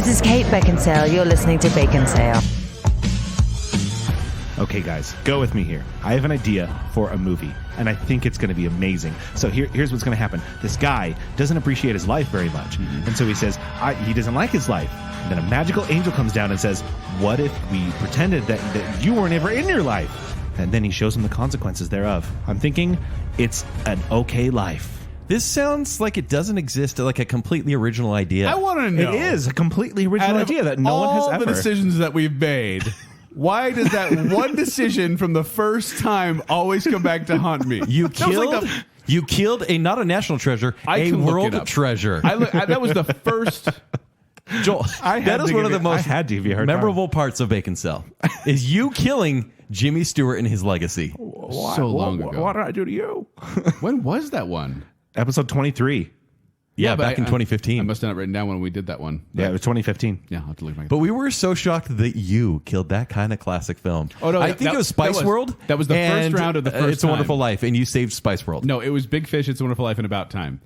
This is Kate Baconsale. You're listening to Baconsale. Okay, guys, go with me here. I have an idea for a movie, and I think it's going to be amazing. So here's what's going to happen. This guy doesn't appreciate his life very much, and so he says he doesn't like his life. And then a magical angel comes down and says, what if we pretended that you weren't ever in your life? And then he shows him the consequences thereof. I'm thinking it's an okay life. This sounds like it doesn't exist, like a completely original idea. I want to know. It is a completely original idea that no one has ever. All the decisions that we've made, why does that one decision from the first time always come back to haunt me? You killed not a national treasure, a world treasure. That was the first. Joel, that is one of the most memorable parts of Baconsale, is you killing Jimmy Stewart and his legacy. So long ago. What did I do to you? When was that one? Episode 23. Yeah, back in 2015. I must not have written down when we did that one. Yeah, it was 2015. Yeah, I'll have to look back. But we were so shocked that you killed that kind of classic film. Oh, no, I think it was Spice World. That was the first round of the first It's a Wonderful Life, and you saved Spice World. No, it was Big Fish, It's a Wonderful Life, and About Time.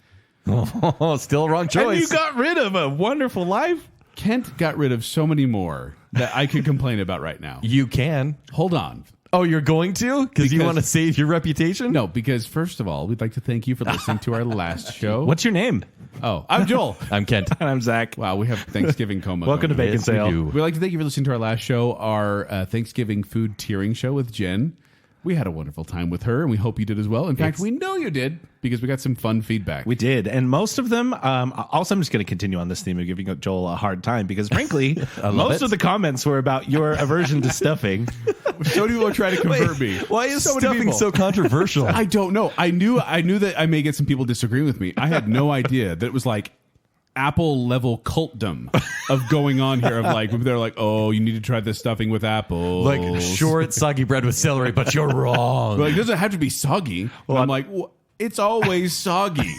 Oh, still a wrong choice. And you got rid of A Wonderful Life? Kent got rid of so many more that I could complain about right now. You can. Hold on. Oh, you're going to? Because you want to save your reputation? No, because first of all, we'd like to thank you for listening to our last show. What's your name? Oh, I'm Joel. I'm Kent. And I'm Zach. Wow, we have Thanksgiving coma. Welcome to Baconsale. We'd like to thank you for listening to our last show, our Thanksgiving food tiering show with Jen. We had a wonderful time with her, and we hope you did as well. In fact, we know you did, because we got some fun feedback. We did, and most of them, also I'm just going to continue on this theme of giving Joel a hard time, because frankly, most of the comments were about your aversion to stuffing. So many people are trying to convert me. Why is stuffing so controversial? I don't know. I knew that I may get some people disagreeing with me. I had no idea that it was like Apple level cultdom of going on here. Of like, they're like, oh, you need to try this stuffing with apples. Like short, soggy bread with celery, but you're wrong. Like, it doesn't have to be soggy. Well, I'm like, it's always soggy.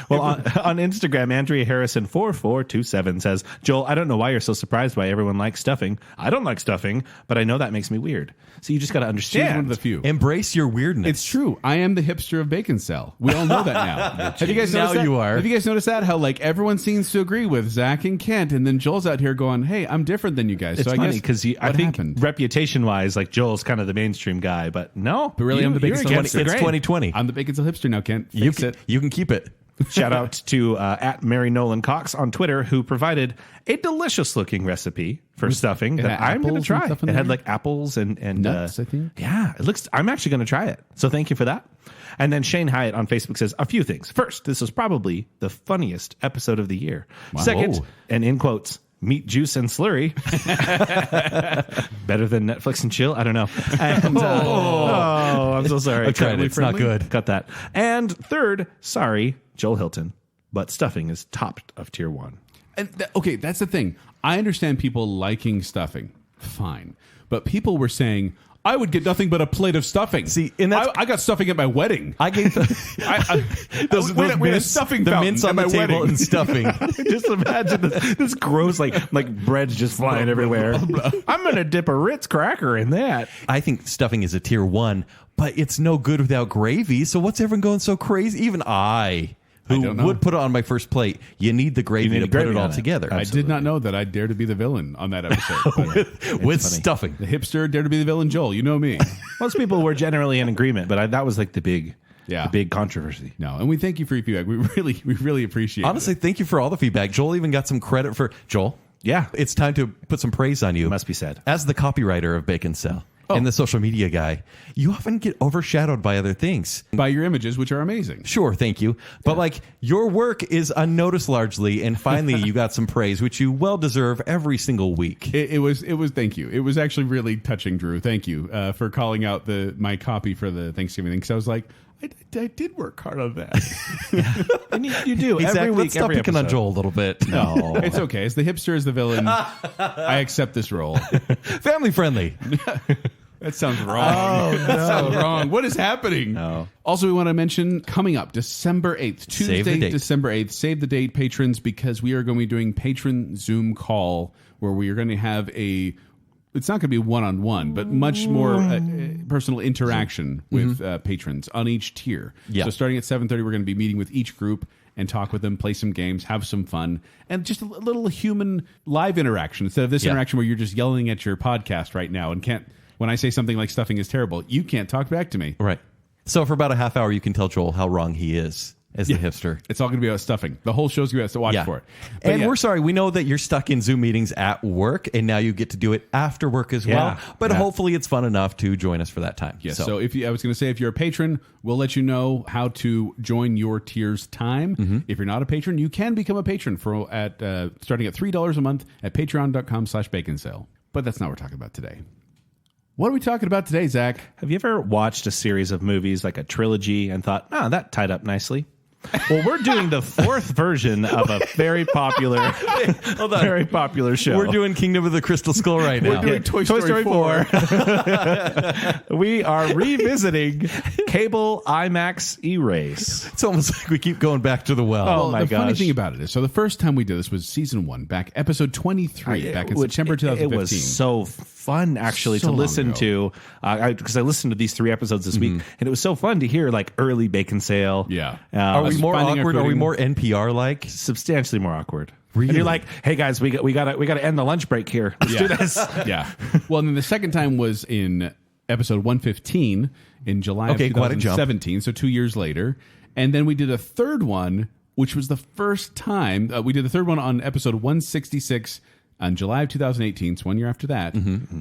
Well, on Instagram, Andrea Harrison 4427 says, Joel, I don't know why you're so surprised why everyone likes stuffing. I don't like stuffing, but I know that makes me weird. So you just got to understand. She's one of the few. Embrace your weirdness. It's true. I am the hipster of Baconsale. We all know that now. Have you guys noticed that? You are. Have you guys noticed that? How like everyone seems to agree with Zach and Kent, and then Joel's out here going, "Hey, I'm different than you guys." It's so funny because I think reputation-wise, like Joel's kind of the mainstream guy, but no, but really, I'm the Baconsale hipster. It's 2020. I'm the Baconsale hipster now, Kent. You can keep it. Shout out to at Mary Nolan Cox on Twitter, who provided a delicious looking recipe for stuffing that I'm going to try. It had like apples and nuts, I think. Yeah, it looks. I'm actually going to try it. So thank you for that. And then Shane Hyatt on Facebook says a few things. First, this was probably the funniest episode of the year. Wow. Second, and in quotes, meat, juice, and slurry. Better than Netflix and chill? I don't know. And, I'm so sorry. I've tried it. It's not good. Cut that. And third, sorry, Joel Hilton, but stuffing is top of tier 1. And okay, that's the thing. I understand people liking stuffing. Fine. But people were saying, I would get nothing but a plate of stuffing. See, and I got stuffing at my wedding. I gave those mints, stuffing the mints on the table and stuffing. Just imagine this gross, like bread's just flying everywhere. I'm gonna dip a Ritz cracker in that. I think stuffing is a tier 1, but it's no good without gravy. So what's everyone going so crazy? Even I would put it on my first plate. You need the gravy to put it all together. Absolutely. I did not know that I dare to be the villain on that episode. with stuffing. The hipster dare to be the villain, Joel. You know me. Most people were generally in agreement, but that was like the big controversy. No, and we thank you for your feedback. We really appreciate it. Honestly, thank you for all the feedback. Joel even got some credit for... Joel? Yeah. It's time to put some praise on you. It must be said. As the copywriter of Baconsale. And the social media guy, you often get overshadowed by other things. By your images, which are amazing. Sure, thank you. But like your work is unnoticed largely, and finally you got some praise, which you well deserve every single week. It was. Thank you. It was actually really touching, Drew. Thank you for calling out my copy for the Thanksgiving thing. Because I was like, I did work hard on that. And you do exactly. every week. Let's stop picking on Joel a little bit. No, it's okay. As the hipster, as the villain, I accept this role. Family friendly. That sounds wrong. Oh, no. That sounds wrong. What is happening? No. Also, we want to mention coming up December 8th, Tuesday, December 8th. Save the date, patrons, because we are going to be doing patron Zoom call where we are going to have a it's not going to be one-on-one, but much more personal interaction with patrons on each tier. Yeah. So starting at 7:30, we're going to be meeting with each group and talk with them, play some games, have some fun, and just a little human live interaction instead of this interaction where you're just yelling at your podcast right now and can't. When I say something like stuffing is terrible, you can't talk back to me. Right. So for about a half hour, you can tell Joel how wrong he is as the hipster. It's all going to be about stuffing. The whole show's going to be to watch for it. But And we're sorry. We know that you're stuck in Zoom meetings at work, and now you get to do it after work as well. But hopefully it's fun enough to join us for that time. Yes. So if I was going to say, if you're a patron, we'll let you know how to join your tier's time. If you're not a patron, you can become a patron starting at $3 a month at patreon.com/baconsale. But that's not what we're talking about today. What are we talking about today, Zach? Have you ever watched a series of movies like a trilogy and thought, that tied up nicely? Well, we're doing the fourth version of a very popular show. We're doing Kingdom of the Crystal Skull right now. We're doing Toy Story 4. We are revisiting Cable IMAX Erase. It's almost like we keep going back to the well. Oh my the funny gosh. thing about it is, so the first time we did this was season 1, episode 23, back in September 2015. It was so fun, actually, So to long listen ago. to, because I listened to these 3 episodes this week, and it was so fun to hear like early Baconsale. Yeah. Are we more finding our awkward? Are we footing. more NPR like? Substantially more awkward. Really? And you're like, hey guys, we gotta end the lunch break here. Let's do this. Yeah. Well, and then the second time was in episode 115 in July Okay, of quite a jump. 2017, so 2 years later. And then we did a third one, which was the first time. We did the third one on episode 166 on July of 2018, so 1 year after that,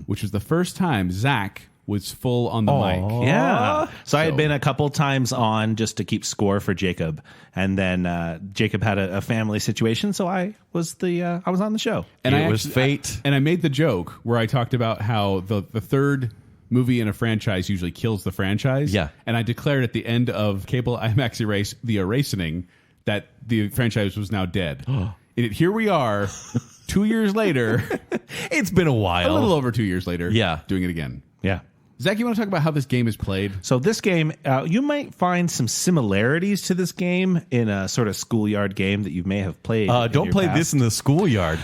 which was the first time Zack was full on the mic. Yeah. So I had been a couple times on just to keep score for Jacob, and then Jacob had a family situation, so I was on the show. And It was fate. And I made the joke where I talked about how the third movie in a franchise usually kills the franchise. Yeah. And I declared at the end of Cable IMAX Erase, the Erasening, that the franchise was now dead. And here we are, 2 years later. It's been a while. A little over 2 years later. Yeah. Doing it again. Yeah. Zach, you want to talk about how this game is played? So this game, you might find some similarities to this game in a sort of schoolyard game that you may have played. Don't play this in the schoolyard.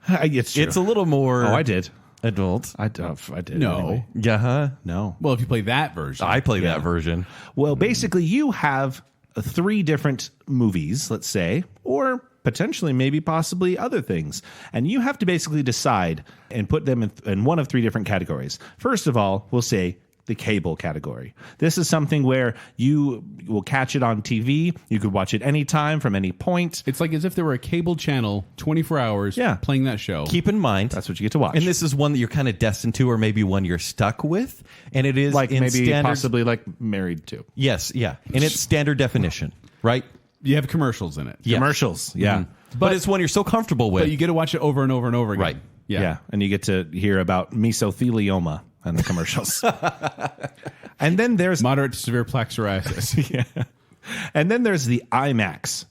It's true. It's a little more. Oh, I did. Adult. I did. No. Anyway. Yeah, huh? No. Well, if you play that version. I play that version. Well, basically, you have 3 different movies, let's say, or potentially maybe possibly other things. And you have to basically decide and put them in one of 3 different categories. First of all, we'll say the cable category. This is something where you will catch it on TV. You could watch it anytime from any point. It's like as if there were a cable channel 24 hours playing that show. Keep in mind, That's what you get to watch. and this is one that you're kind of destined to, or maybe one you're stuck with, and it is like in maybe standard. possibly like Married to. Yes, yeah, and it's standard definition, right? You have commercials in it. Yes. Commercials. Yeah. But it's one you're so comfortable with. But you get to watch it over and over and over again. Right. Yeah. And you get to hear about mesothelioma and the commercials. And then there's Moderate to severe plaque psoriasis. And then there's the IMAX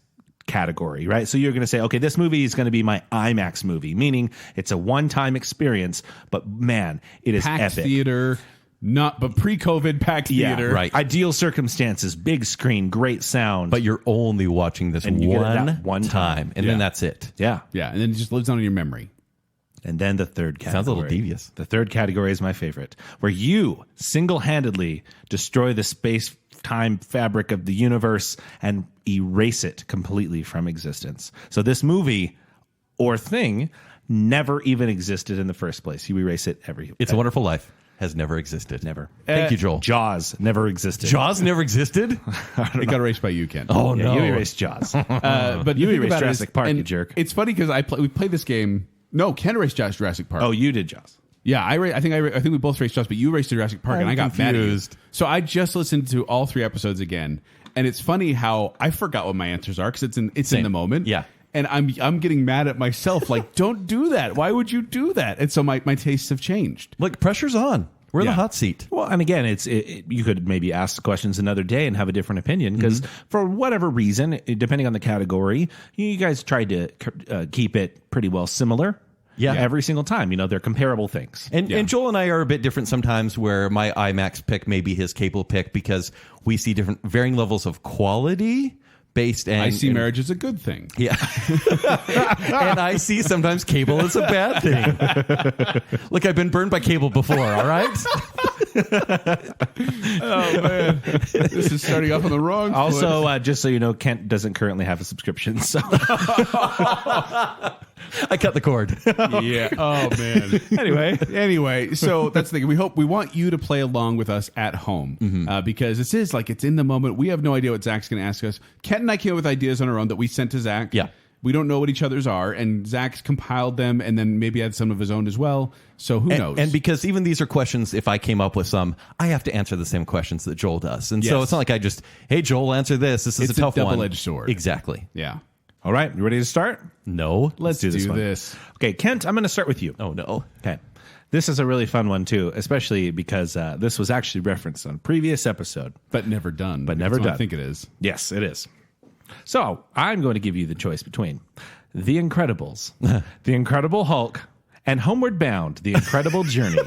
category, right? So you're going to say, okay, this movie is going to be my IMAX movie, meaning it's a one-time experience, but man, it is Packed epic. theater, but pre-COVID packed theater. right. Ideal circumstances, big screen, great sound. but you're only watching this And you get it one, that one time. and Yeah. then that's it. yeah. Yeah, and then it just lives on in your memory. And then the third category. Sounds a little devious. The third category is my favorite, where you single-handedly destroy the space-time fabric of the universe and erase it completely from existence. So this movie or thing never even existed in the first place. You erase it It's a Wonderful Life has never existed. Never. Thank you, Joel. Jaws never existed. Jaws never existed. It got erased by you, Ken. Oh Yeah, no! you erased Jaws. But You the thing erased about it Jurassic Park, and you jerk. It's funny because we played this game. No, Ken erased Jurassic Park. Oh, you did Jaws. Yeah, I think we both raced Jaws, but you raced Jurassic Park, and I got mad at you. confused. So I just listened to all 3 episodes again, and it's funny how I forgot what my answers are because it's in Same. the moment. Yeah. And I'm getting mad at myself, like, don't do that. Why would you do that? And so my tastes have changed. Look, pressure's on. We're in the Yeah. hot seat. Well, and again, you could maybe ask questions another day and have a different opinion because for whatever reason, depending on the category, you guys tried to keep it pretty well similar. Yeah. Every single time, they're comparable things. And Joel and I are a bit different sometimes, where my IMAX pick may be his cable pick because we see different varying levels of quality, based and I see marriage as a good thing. Yeah. And I see sometimes cable is a bad thing. Look, I've been burned by cable before, all right? Oh, man. This is starting off on the wrong foot. Also, just so you know, Kent doesn't currently have a subscription, so I cut the cord. Yeah. Oh, man. Anyway, so that's the thing. We want you to play along with us at home because this is like it's in the moment. We have no idea what Zach's going to ask us. Kent and I came up with ideas on our own that we sent to Zach. Yeah. We don't know what each other's are, and Zach's compiled them and then maybe had some of his own as well. So who knows? And because even these are questions, if I came up with some, I have to answer the same questions that Joel does. And so Yes. it's not like I just, hey, Joel, answer this. This is It's a tough a one. double-edged sword. Exactly. Yeah. all right, you ready to start? No. Let's do this. Okay, Kent, I'm going to start with you. Oh, no. Okay. This is a really fun one, too, especially because this was actually referenced on a previous episode. But never done. But never That's what done. I think it is. Yes, it is. So I'm going to give you the choice between The Incredibles, The Incredible Hulk, and Homeward Bound, The Incredible Journey.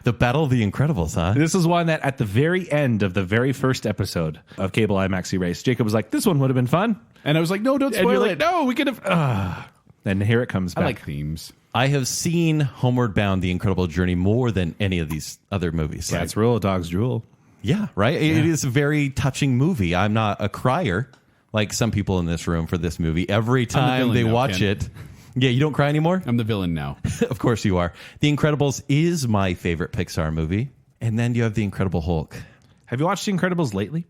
The Battle of the Incredibles, huh? This is one that at the very end of the very first episode of Cable IMAX Erased, Jacob was like, this one would have been fun. And I was like, no, don't And you're spoil like, it. no, we could have. And here it comes I back. like themes. I have seen Homeward Bound, The Incredible Journey more than any of these other movies. Cats rule, dogs drool. Yeah, right? It is a very touching movie. I'm not a crier like some people in this room for this movie. Every time villain they now, watch Ken. it. Yeah, you don't cry anymore? I'm the villain now. Of course you are. The Incredibles is my favorite Pixar movie. And then you have The Incredible Hulk. Have you watched The Incredibles lately?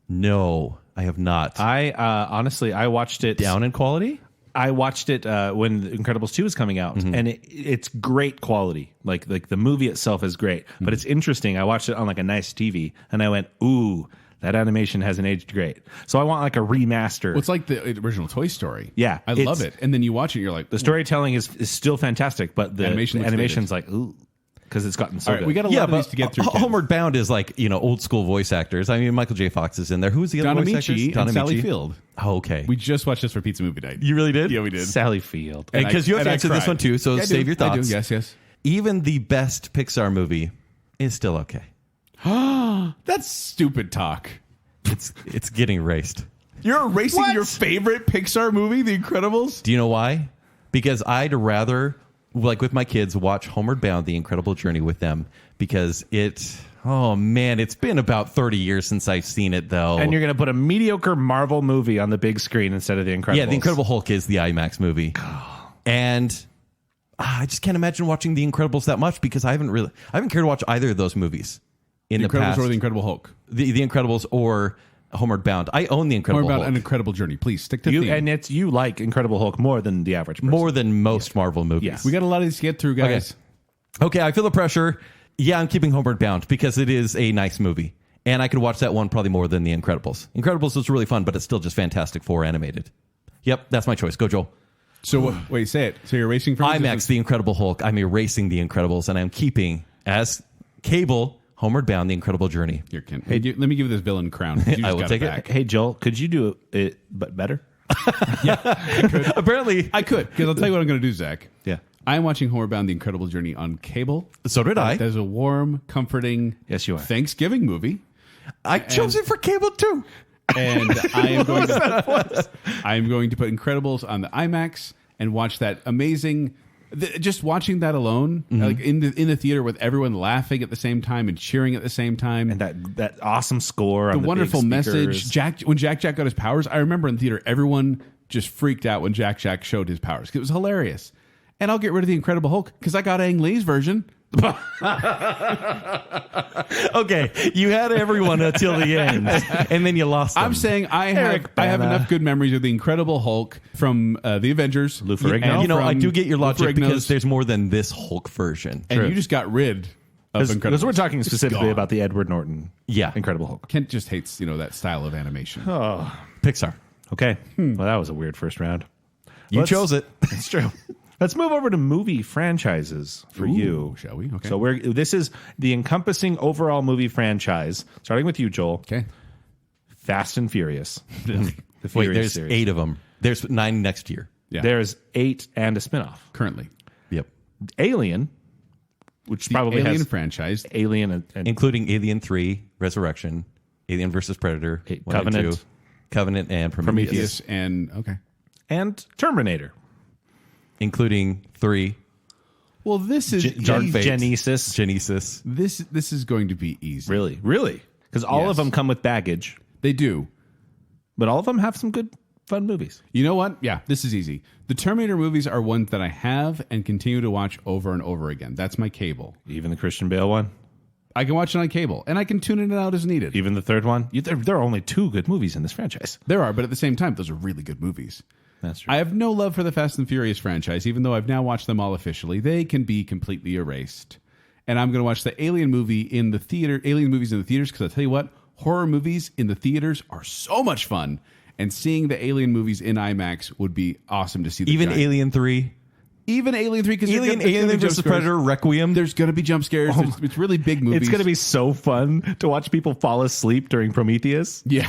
No, I have not. I honestly, I watched it. Down in quality? I watched it when The Incredibles 2 was coming out, and it's great quality. Like the movie itself is great, but it's interesting. I watched it on like a nice TV, and I went, ooh, that animation hasn't aged great. So I want like a remaster. Well, it's like the original Toy Story. Yeah, I love it. And then you watch it, you're like, the storytelling is still fantastic, but the Animation looks animation's like, ooh, because it's gotten so all right, good. we got a lot of these to get through. Ken. Homeward Bound is like, old school voice actors. I mean, Michael J. Fox is in there. Who's the other Don voice actors? Amici and Sally Field. Oh, okay. We just watched this for Pizza Movie Night. You really did? Yeah, we did. Sally Field. And because you have to I answer this cried. one too, so Yeah, I save do. your thoughts. I do. Yes. Even the best Pixar movie is still okay. That's stupid talk. It's getting erased. You're erasing your favorite Pixar movie, The Incredibles? Do you know why? Because I'd rather, like with my kids, watch Homeward Bound, The Incredible Journey with them because it's been about 30 years since I've seen it, though. And you're going to put a mediocre Marvel movie on the big screen instead of The Incredibles. Yeah, The Incredible Hulk is the IMAX movie. And I just can't imagine watching The Incredibles that much because I haven't cared to watch either of those movies in the Incredibles past. or The Incredible Hulk? The Incredibles or Homeward Bound. I own The Incredible Or about Hulk. An Incredible Journey. Please stick to You, theme. and you like Incredible Hulk more than the average person. More than most Marvel movies. Yes. We got a lot of these to get through, guys. Okay, I feel the pressure. Yeah, I'm keeping Homeward Bound because it is a nice movie. And I could watch that one probably more than The Incredibles. Incredibles was really fun, but it's still just Fantastic Four animated. Yep, that's my choice. Go, Joel. So, wait, say it. So you're racing from IMAX, The Incredible Hulk. I'm erasing The Incredibles, and I'm keeping, as cable, Homeward Bound, The Incredible Journey. Here, Ken. Hey, let me give you this villain crown. You just I will got take it. back. Hey, Joel, could you do it but better? Apparently, I could, because I'll tell you what I'm going to do, Zach. Yeah. I'm watching Homeward Bound: The Incredible Journey on cable. so did I. There's a warm, comforting Yes, you are. Thanksgiving movie. I chose it for cable, too. And I am going to put Incredibles on the IMAX and watch that amazing. Just watching that alone, like in the theater with everyone laughing at the same time and cheering at the same time, And that awesome score. the on wonderful big message. speakers. When Jack got his powers, I remember in the theater everyone just freaked out when Jack showed his powers. It was hilarious. And I'll get rid of the Incredible Hulk because I got Ang Lee's version. Okay, you had everyone until the end, and then you lost them. I'm saying I have Bana. enough good memories of the Incredible Hulk from the Avengers. Lou Ferrigno. and You know, I from do get your Lou logic Ferrigno's, because there's more than this Hulk version. and you just got rid of Incredibles. Because we're talking specifically gone. about the Edward Norton Yeah. Incredible Hulk. Kent just hates that style of animation. Pixar. Okay. Well, that was a weird first round. You chose it. It's true. Let's move over to movie franchises for you. Shall we? Okay. So this is the encompassing overall movie franchise, starting with you, Joel. Okay. Fast and Furious. The Wait, Furious there's series. 8 of them. There's 9 next year. Yeah. There's 8 and a spinoff. Currently, Yep. Alien, which the probably Alien has franchise. Alien and Including Alien 3, Resurrection, Alien versus Predator, 1 and Covenant. 2. Covenant, and Prometheus and And Terminator. including 3. Well, this is Dark Fate. Genesis. This is going to be easy. Really? Because all of Yes. them come with baggage, They do. but all of them have some good, fun movies. You know what? Yeah, this is easy. The Terminator movies are ones that I have and continue to watch over and over again. That's my cable. Even the Christian Bale one, I can watch it on cable, and I can tune it out as needed. even the third one. There are only 2 good movies in this franchise. There are, but at the same time, those are really good movies. That's true. I have no love for the Fast and Furious franchise, even though I've now watched them all officially. They can be completely erased. And I'm going to watch the Alien movie in the theater, Alien movies in the theaters, because I'll tell you what, horror movies in the theaters are so much fun. And seeing the Alien movies in IMAX would be awesome to see. Even Alien 3. Even Alien 3, because Alien vs. Predator, Requiem. There's going to be jump scares. It's really big movies. It's going to be so fun to watch people fall asleep during Prometheus. Yeah.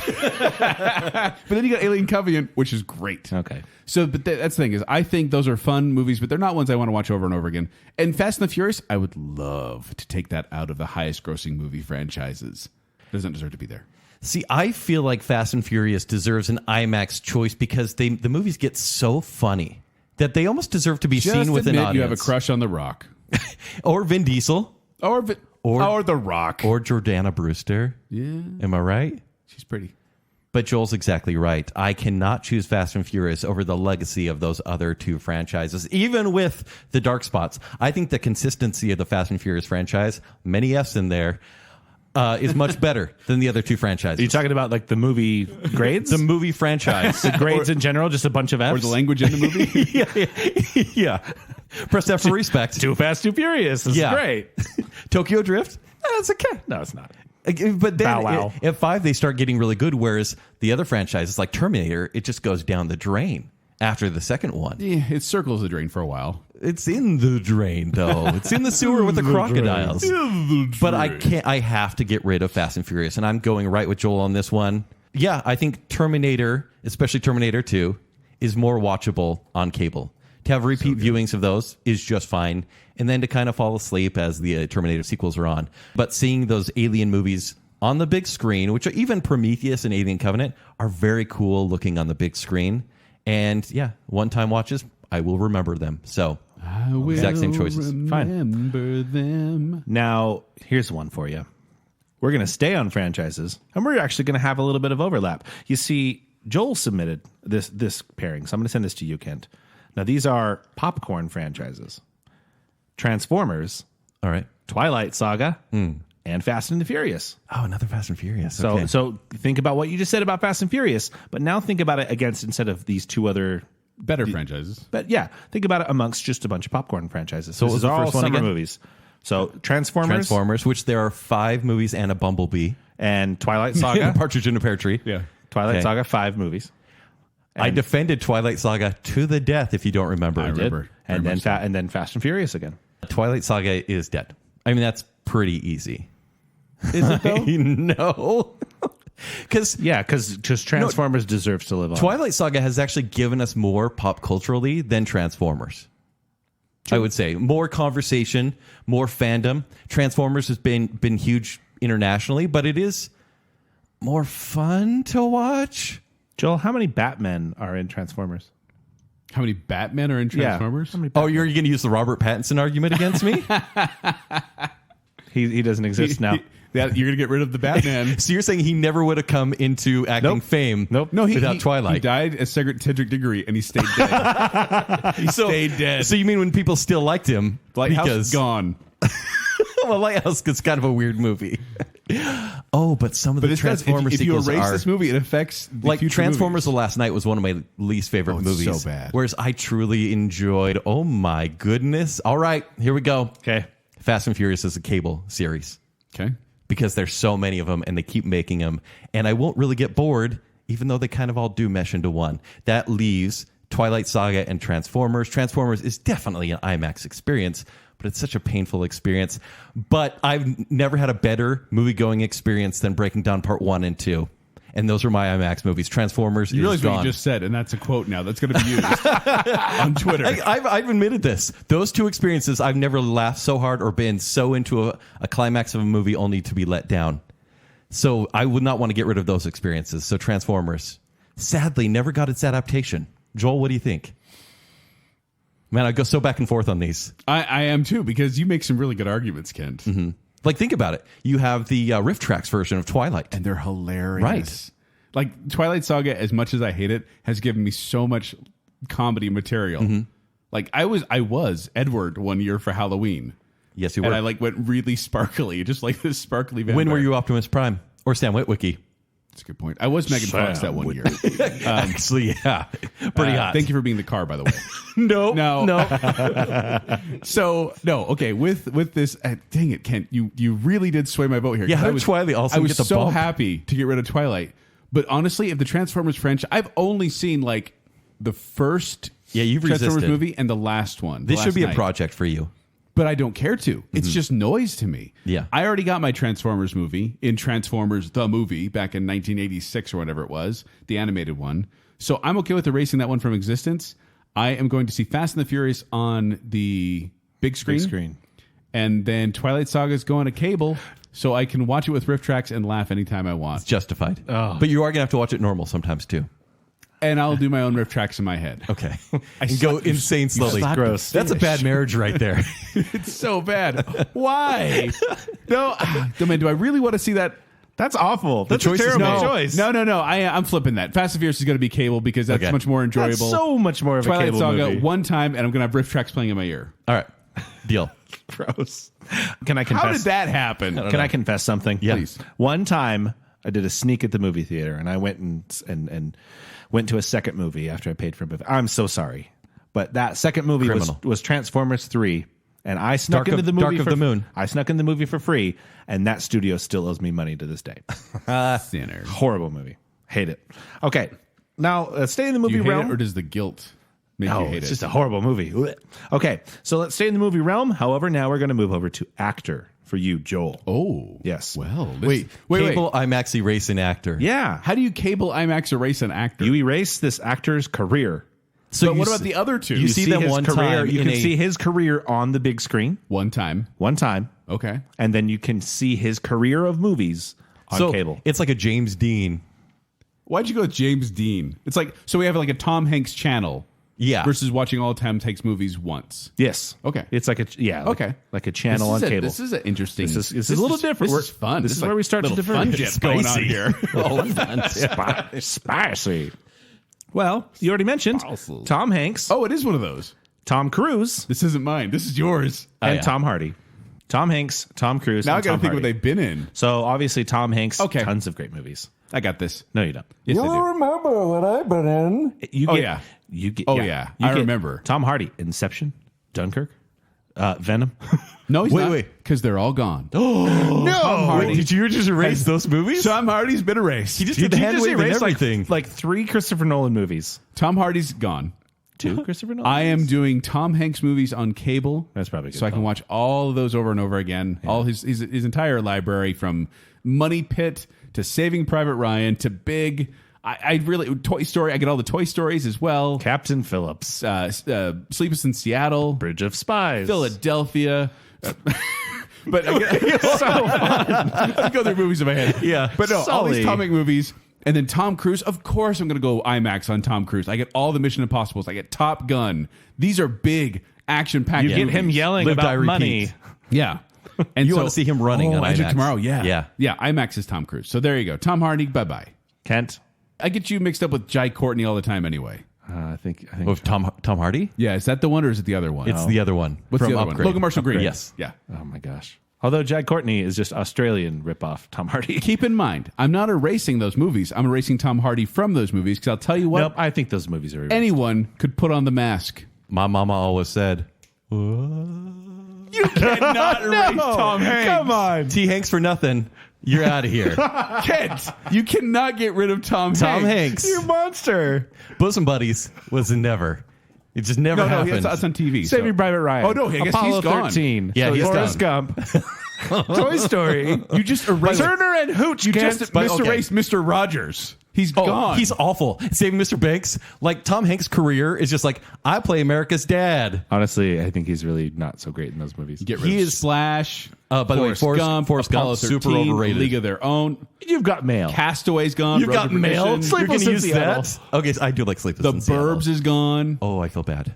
But then you got Alien Covenant, which is great. Okay. So, but that's the thing is, I think those are fun movies, but they're not ones I want to watch over and over again. And Fast and the Furious, I would love to take that out of the highest grossing movie franchises. Doesn't deserve to be there. See, I feel like Fast and Furious deserves an IMAX choice because the movies get so funny that they almost deserve to be Just seen with an admit audience. you have a crush on The Rock. Or Vin Diesel. Or The Rock. Or Jordana Brewster. Yeah. Am I right? She's pretty. But Joel's exactly right. I cannot choose Fast and Furious over the legacy of those other 2 franchises, even with the dark spots. I think the consistency of the Fast and Furious franchise, many F's in there, is much better than the other 2 franchises. Are you talking about like the movie grades? The movie franchise. The grades in general, just a bunch of F's? Or the language in the movie. Yeah. Press F for respect. Too Fast, Too Furious. This is great. Tokyo Drift. That's okay. No, it's not. But then Bow wow. at 5, they start getting really good, whereas the other franchises, like Terminator, it just goes down the drain after the second one. Yeah, it circles the drain for a while. It's in the drain, though. It's in the sewer with the crocodiles. But I have to get rid of Fast and Furious, and I'm going right with Joel on this one. Yeah, I think Terminator, especially Terminator 2, is more watchable on cable. To have repeat viewings of those is just fine, and then to kind of fall asleep as the Terminator sequels are on. But seeing those Alien movies on the big screen, which are even Prometheus and Alien Covenant, are very cool looking on the big screen. And yeah, one-time watches, I will remember them. So I will exact same choices. remember them. Now, here's one for you. We're going to stay on franchises, and we're actually going to have a little bit of overlap. You see, Joel submitted this pairing, so I'm going to send this to you, Kent. Now, these are popcorn franchises. Transformers, All right. Twilight Saga, and Fast and the Furious. Oh, another Fast and Furious. So, Okay. so think about what you just said about Fast and Furious, but now think about it against instead of these 2 other. Better franchises. But yeah, think about it amongst just a bunch of popcorn franchises. So what was These the are all first one summer again? movies. So Transformers, which there are 5 movies and a Bumblebee. and Twilight And a Saga. Partridge in a Pear Tree. Yeah. Twilight Okay. Saga, 5 movies. I defended Twilight Saga to the death, if you don't remember. I remember. Did. And Very then much so. and then Fast and Furious again. Twilight Saga is dead. I mean, that's pretty easy. Is it though? No. Because Because Transformers deserves to live on. Twilight Saga has actually given us more pop culturally than Transformers. I would say more conversation, more fandom. Transformers has been huge internationally, but it is more fun to watch. Joel, how many Batmen are in Transformers? How many Batmen are in Transformers? How many Oh, you're going to use the Robert Pattinson argument against me? He doesn't exist now. You're going to get rid of the Batman. So you're saying he never would have come into acting Nope. fame Nope. No, without Twilight? He died as Cedric Diggory, and he stayed dead. stayed dead. So you mean when people still liked him? Lighthouse because gone. Well, Lighthouse is kind of a weird movie. Oh, but some of the Transformers if you sequels erase are this movie, it affects the like future Transformers: movies. The Last Night was one of my least favorite Oh, it's movies. so bad. Whereas I truly enjoyed. Oh my goodness! All right, here we go. Okay. Fast and Furious is a cable series Okay. because there's so many of them and they keep making them, and I won't really get bored, even though they kind of all do mesh into one. That leaves Twilight Saga and Transformers. Transformers is definitely an IMAX experience, but it's such a painful experience. But I've never had a better movie-going experience than Breaking Down Part 1 and 2. And those are my IMAX movies. Transformers You is realize what gone. you just said, and that's a quote now. That's going to be used on Twitter. I've admitted this. Those 2 experiences, I've never laughed so hard or been so into a climax of a movie only to be let down. So I would not want to get rid of those experiences. So Transformers. sadly never got its adaptation. Joel, what do you think? Man, I go so back and forth on these. I am too, because you make some really good arguments, Kent. Mm-hmm. Like, think about it. You have the Riff Tracks version of Twilight. And they're hilarious. Right. Like, Twilight Saga, as much as I hate it, has given me so much comedy material. Mm-hmm. Like, I was Edward one year for Halloween. Yes, you were. And I like went really sparkly, just like this sparkly vampire. When were you Optimus Prime? Or Sam Witwicky? That's a good point. I was Megan Fox that one year. Actually, yeah. Pretty hot. Thank you for being the car, by the way. No. So, no, okay, with this, dang it, Kent, you really did sway my vote here. Yeah, 'Cause how did Twilight also I was get the so bump? happy to get rid of Twilight. But honestly, if the Transformers franchise, I've only seen like the first you've Transformers resisted. movie and the last one. This should be night. a project for you. But I don't care to. It's just noise to me. Yeah. I already got my Transformers movie in Transformers the movie back in 1986 or whatever it was, the animated one. So I'm okay with erasing that one from existence. I am going to see Fast and the Furious on the big screen. And then Twilight Saga is going to cable, so I can watch it with riff tracks and laugh anytime I want. It's justified. But you are going to have to watch it normal sometimes, too. And I'll do my own riff tracks in my head. Okay. And go insane slowly. Gross. That's a bad marriage right there. It's so bad. Why? No, man, do I really want to see that? That's awful. That's a choice is terrible no. choice. No. I'm flipping that. Fast and Furious is going to be cable because that's Okay. much more enjoyable. That's so much more of a Twilight cable Saga movie. one time, and I'm going to have riff tracks playing in my ear. All right. Deal. Gross. Can I confess? How did that happen? Can I confess something? Yeah. Please. One time, I did a sneak at the movie theater, and I went and went to a second movie after I paid for it. I'm so sorry, but that second movie was Transformers 3, and I snuck into the movie. Dark of the Moon. I snuck in the movie for free, and that studio still owes me money to this day. Sinner. Horrible movie. Hate it. Okay, now stay in the movie You hate realm. it, or does the guilt make No, you hate it's it? just a horrible movie. Ugh. Okay, so let's stay in the movie realm. However, now we're going to move over to actor for you, Joel. Oh. Yes. Well, Wait. Cable IMAX erasing actor. Yeah. How do you cable IMAX erase an actor? You erase this actor's career. So but you what s- about the other two? You see them his one career. time You in can a- see his career on the big screen one time. one time, Okay. and then you can see his career of movies on so cable. It's like a James Dean. Why'd you go with James Dean? It's like, so we have like a Tom Hanks channel. Yeah. Versus watching all Tom Hanks movies once. Yes. Okay. It's like Okay. like a channel on cable. This is an interesting. This is a little different. This is fun. This is where we start to little fun differentiate. dip going on here. Spicy. Well, you already mentioned Tom Hanks, Oh, it is one of those. Tom Cruise, This isn't mine. This is yours. and yeah. Tom Hardy. Tom Hanks, Tom Cruise. Now I and got to Tom think Hardy. what they've been in. So obviously Tom Hanks. Okay. Tons of great movies. I got this. No, you don't. Yes, I do. remember what I've been in. You Oh, get, yeah. You get. Oh, yeah. You I get remember. Tom Hardy, Inception, Dunkirk, Venom. No, he's not. Wait. Because they're all gone. No, Tom Hardy. Did you just erase those movies? Tom Hardy's been erased. He just did the hand wave and everything. like 3 Christopher Nolan movies. Tom Hardy's gone. 2 Christopher Nolan. I am doing Tom Hanks movies on cable. That's probably a good so I can call. watch all of those over and over again. All his entire library, from Money Pit to Saving Private Ryan to Big. I really Toy Story. I get all the Toy Stories as well. Captain Phillips, Sleepless in Seattle, Bridge of Spies, Philadelphia. But I get so fun. I go through movies in my head. Yeah. But no, all these Sully. Tom Hanks movies. And then Tom Cruise, of course I'm going to go IMAX on Tom Cruise. I get all the Mission Impossibles. I get Top Gun. These are big action-packed You get him movies. yelling Live, die, about money. repeat. Yeah. And You wanna see him running on Edge of IMAX. Tomorrow, yeah. Yeah. IMAX is Tom Cruise. So there you go. Tom Hardy, bye-bye. Kent. I get you mixed up with Jai Courtney all the time anyway. I think. With Tom Hardy? Yeah, is that the one or is it the other one? It's the other one. What's from the other Upgrade. one? Logan Marshall Green. Yes. Yeah. Oh my gosh. Although Jack Courtney is just Australian ripoff Tom Hardy. Keep in mind, I'm not erasing those movies. I'm erasing Tom Hardy from those movies because I'll tell you what, Nope, I think those movies are. anyone could put on the mask. My mama always said, You cannot erase Tom Hanks. Come on. T. Hanks for nothing. You're out of here. Kent, you cannot get rid of Tom Tom Hanks. Hanks. You monster. Bosom Buddies was a never. It just never No, happened. it's on TV. so- Saving Private Ryan. Oh, no, I guess Apollo he's gone. 13. Yeah, he's Forrest gone. Gump. Toy Story. You just erased Turner and Hooch. You Kent. just but okay. erased Mr. Rogers. He's gone. He's awful. Saving Mr. Banks. Like, Tom Hanks' career is just like, I play America's dad. Honestly, I think he's really not so great in those movies. Get rid of Splash. By the way, Forrest Apollo Gump, super 13, overrated. League of Their Own. You've got mail. Castaway's gone. You've got mail. You're Sleepless going to in use Seattle. that? Okay, so I do like Sleepless The in Seattle. Burbs is gone. Oh, I feel bad.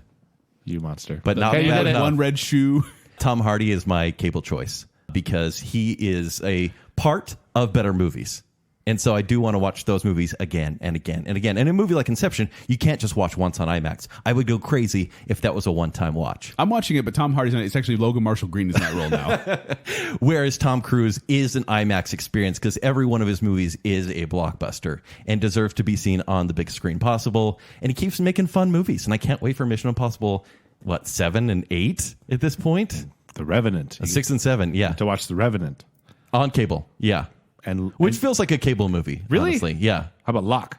You monster. But not Okay, bad you did it. enough. One red shoe. Tom Hardy is my cable choice because he is a part of better movies. And so I do want to watch those movies again and again and again. And a movie like Inception, you can't just watch once on IMAX. I would go crazy if that was a one-time watch. I'm watching it, but Tom Hardy's not. It's actually Logan Marshall Green is in that role now. Whereas Tom Cruise is an IMAX experience because every one of his movies is a blockbuster and deserves to be seen on the big screen possible. And he keeps making fun movies. And I can't wait for Mission Impossible, 7 and 8 at this point? The Revenant. 6 and 7, yeah. To watch The Revenant. On cable, yeah. Which feels like a cable movie. Really? Honestly. Yeah. How about Locke?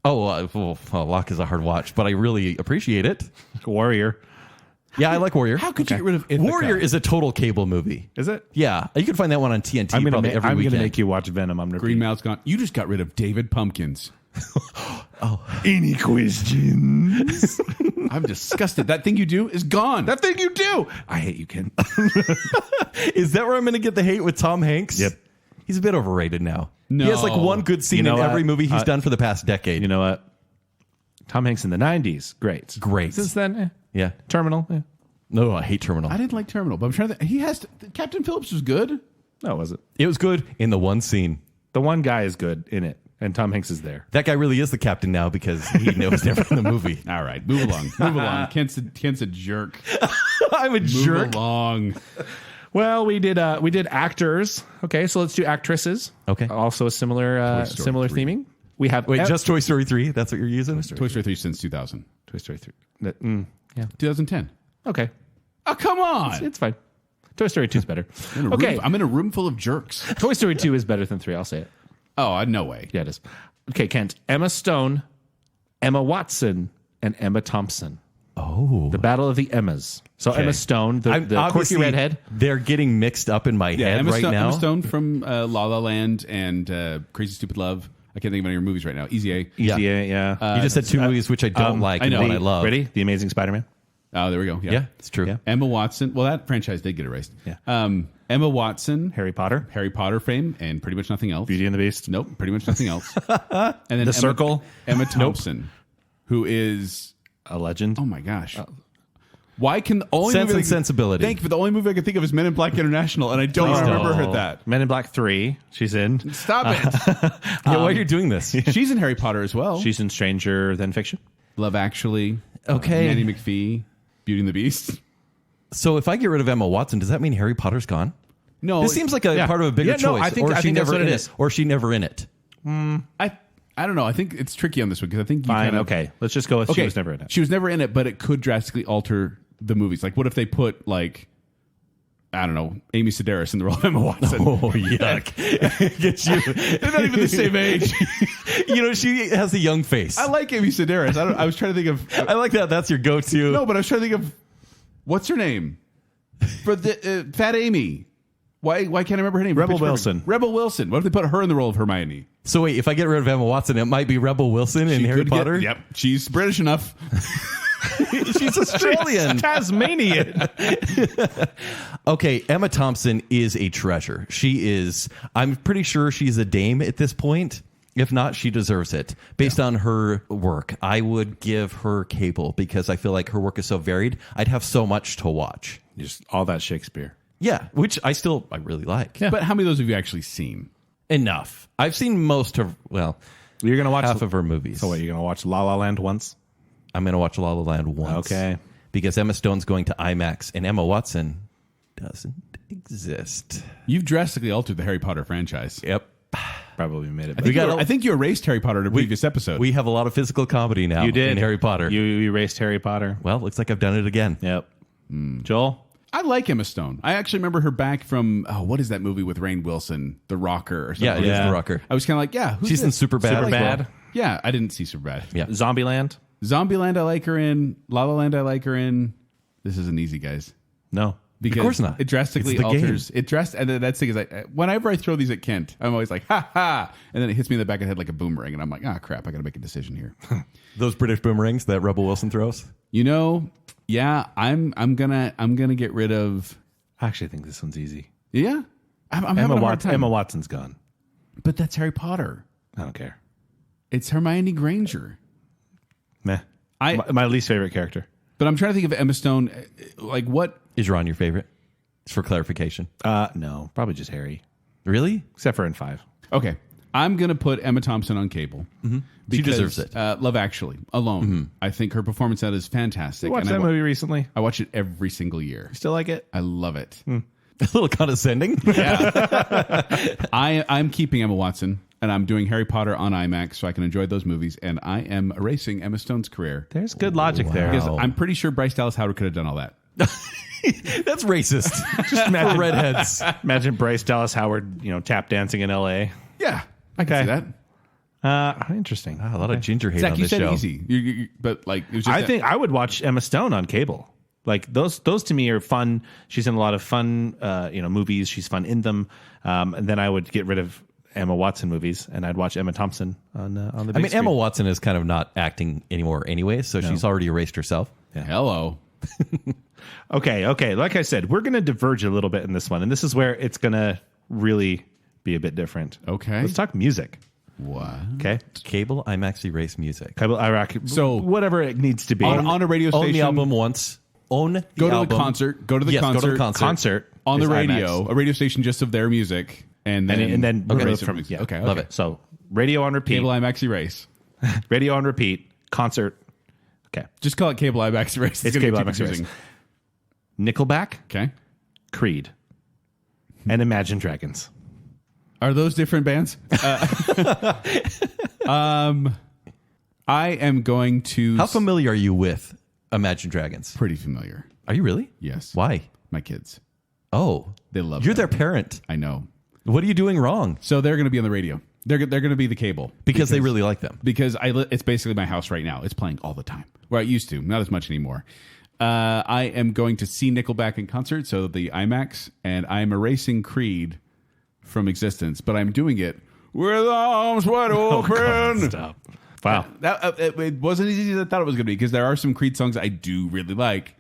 Locke is a hard watch, but I really appreciate it. Warrior. Yeah, I like Warrior. How could you get rid of Ithaca? Warrior is a total cable movie. Is it? Yeah, you can find that one on TNT I'm probably every weekend. going to make you watch Venom. I'm Green Mouth's gone. You just got rid of David Pumpkins. Any questions? I'm disgusted. That thing you do is gone. That thing you do. I hate you, Ken. Is that where I'm going to get the hate with Tom Hanks? Yep. He's a bit overrated now. No. He has like one good scene You know in every what? movie he's done for the past decade. You know what? Tom Hanks in the 90s. Great. Great. Since then, Yeah. Terminal. No, I hate Terminal. I didn't like Terminal, but I'm trying to. He has to, Captain Phillips was good. No, was it? It was good in the one scene. The one guy is good in it, and Tom Hanks is there. That guy really is the captain now because he was never in the movie. All right, move along. Move along. Kent's a jerk. I'm a Move jerk. along. Well, we did actors. Okay, so let's do actresses. Okay. Also a similar Story similar 3. theming. We have Wait, just Toy Story 3? That's what you're using? Toy Story 3 since 2000. Toy Story 3. 2010. Okay, Oh, come on. it's fine. Toy Story 2 is better. I'm in a room full of jerks. Toy Story 2 is better than 3. I'll say it. Oh, no way. Yeah, it is. Okay, Kent. Emma Stone, Emma Watson, and Emma Thompson. Oh. The Battle of the Emmas. So Emma Stone, the quirky Obviously, redhead. They're getting mixed up in my head Emma right Stone, now. Emma Stone from La La Land and Crazy Stupid Love. I can't think of any of your movies right now. Easy A. Yeah. Yeah. You just said two movies which I don't like and know. one I love. Ready? The Amazing Spider-Man. Oh, there we go. Yeah, it's true. Yeah. Emma Watson. Well, that franchise did get erased. Yeah. Emma Watson, Harry Potter. Harry Potter fame, and pretty much nothing else. Beauty and the Beast. Nope, pretty much nothing else. And then The Circle. Emma Thompson, who is A Legend. oh my gosh. Why can the only Sense movie and Sensibility. Thank you, but the only movie I can think of is Men in Black International, and I don't remember her that. Men in Black 3. She's in. Stop it. Yeah, why are you doing this? She's in Harry Potter as well. She's in Stranger Than Fiction. Love Actually. Okay. Nanny McPhee. Beauty and the Beast. So if I get rid of Emma Watson, does that mean Harry Potter's gone? No, This seems like a yeah. part of a bigger Yeah, no, choice. I think or is she that's never what in it it. is. Or is she never in it? I don't know. I think it's tricky on this one because I think you Fine. kind of, Okay. Let's just go with she was never in it. She was never in it, but it could drastically alter the movies. Like, what if they put like, I don't know, Amy Sedaris in the role of Emma Watson? Oh, yuck. Get you. They're not even the same age. You know, she has a young face. I like Amy Sedaris. I was trying to think of I like that. That's your go-to. no, but I was trying to think of what's her name for the Fat Amy. Why can't I remember her name? Rebel Pitch Perfect. Wilson. Rebel Wilson. What if they put her in the role of Hermione? So wait, if I get rid of Emma Watson, it might be Rebel Wilson in Harry Could get- Potter? Yep, she's British enough. She's Australian. Tasmanian. Okay, Emma Thompson is a treasure. She is, I'm pretty sure she's a dame at this point. If not, she deserves it. Based on her work, I would give her cable because I feel like her work is so varied. I'd have so much to watch. Just all that Shakespeare. Yeah, which I really like. Yeah. But how many of those have you actually seen? Enough. I've seen most of, You're going to watch half of her movies. So what, you're going to watch La La Land once? I'm going to watch La La Land once. Okay. Because Emma Stone's going to IMAX and Emma Watson doesn't exist. You've drastically altered the Harry Potter franchise. Yep. Probably made it I better. think, I think you erased Harry Potter in a previous episode. We have a lot of physical comedy now You did. in Harry Potter. You erased Harry Potter. Well, looks like I've done it again. Yep. Joel? I like Emma Stone. I actually remember her back from what is that movie with Rainn Wilson, The Rocker or something? Yeah, it is Yeah. The Rocker. I was kind of like, yeah, who's She's in this? Superbad. Superbad. Yeah, I didn't see Superbad. Yeah. Zombieland? Zombieland I like her in. La La Land I like her in. This isn't easy, guys. No. Because Of course not. it drastically It's the game. alters. And then that's the thing is, whenever I throw these at Kent, I'm always like, ha ha, and then it hits me in the back of the head like a boomerang, and I'm like, crap, I got to make a decision here. Those British boomerangs that Rebel Wilson throws. Yeah, I'm gonna get rid of. I actually think this one's easy. Yeah, I'm having a hard time. Emma Watson's gone. But that's Harry Potter. I don't care. It's Hermione Granger. Meh. My least favorite character. But I'm trying to think of Emma Stone. Like, what Is Ron your favorite? Just for clarification. No, probably just Harry, Really? except for in 5. Okay, I'm gonna put Emma Thompson on cable. She deserves it. Love Actually alone. I think her performance in that is fantastic. You watched And that movie recently? I watch it every single year. Still like it? I love it. A little condescending. I'm keeping Emma Watson, and I'm doing Harry Potter on IMAX so I can enjoy those movies. And I am erasing Emma Stone's career There's good logic there. because I'm pretty sure Bryce Dallas Howard could have done all that. That's racist. Just imagine For redheads. Imagine Bryce Dallas Howard, tap dancing in L.A. Yeah, I can see that. Interesting. A lot of ginger hate Zach, on you this said show. easy, but like it was just I think I would watch Emma Stone on cable. Like those to me are fun. She's in a lot of fun, movies. She's fun in them. And then I would get rid of Emma Watson movies, and I'd watch Emma Thompson on the. Big I mean, screen. Emma Watson is kind of not acting anymore anyway, so she's already erased herself. hello. Okay. Like I said, we're going to diverge a little bit in this one, and this is where it's going to really be a bit different. Okay. Let's talk music. What? Okay. Cable IMAX erase music. Iraq. So- whatever it needs to be. On a radio station. Own the album once. Own the Go to album. the concert. Go to the Yes, concert. go to the concert. On the is radio. IMAX. A radio station just of their music, and then remove it from yeah. Okay, Love it. So radio on repeat. Cable IMAX erase. Radio on repeat. Concert. Okay. Just call it Cable IMAX erase. It's gonna Cable be too IMAX erase. confusing. Nickelback, Okay. Creed, and Imagine Dragons. Are those different bands? I am going to. How familiar are you with Imagine Dragons? Pretty familiar. Are you really? Yes. Why? My kids. Oh. They love You're them. their parent. I know. What are you doing wrong? So they're going to be on the radio. They're going to be the cable Because they really like them. because it's basically my house right now. It's playing all the time. Well, it used to, not as much anymore. I am going to see Nickelback in concert, so the IMAX, and I'm erasing Creed from existence, but I'm doing it with arms wide open. Stop. Wow. It wasn't as easy as I thought it was going to be because there are some Creed songs I do really like,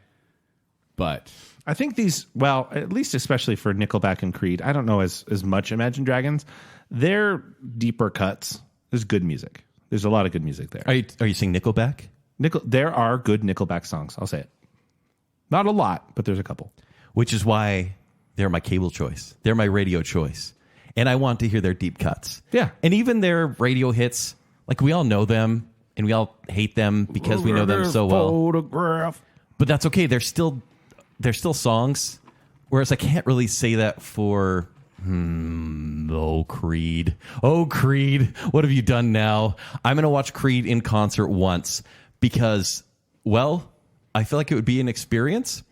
but I think these, well, at least especially for Nickelback and Creed, I don't know as much Imagine Dragons. They're deeper cuts. There's good music. There's a lot of good music there. Are you saying Nickelback? There are good Nickelback songs. I'll say it. Not a lot, but there's a couple. Which is why they're my cable choice. They're my radio choice. And I want to hear their deep cuts. Yeah. And even their radio hits, like we all know them and we all hate them because we know them so well. Photograph. But that's okay. They're still songs. Whereas I can't really say that for Creed. Oh, Creed, what have you done now? I'm going to watch Creed in concert once because, well, I feel like it would be an experience.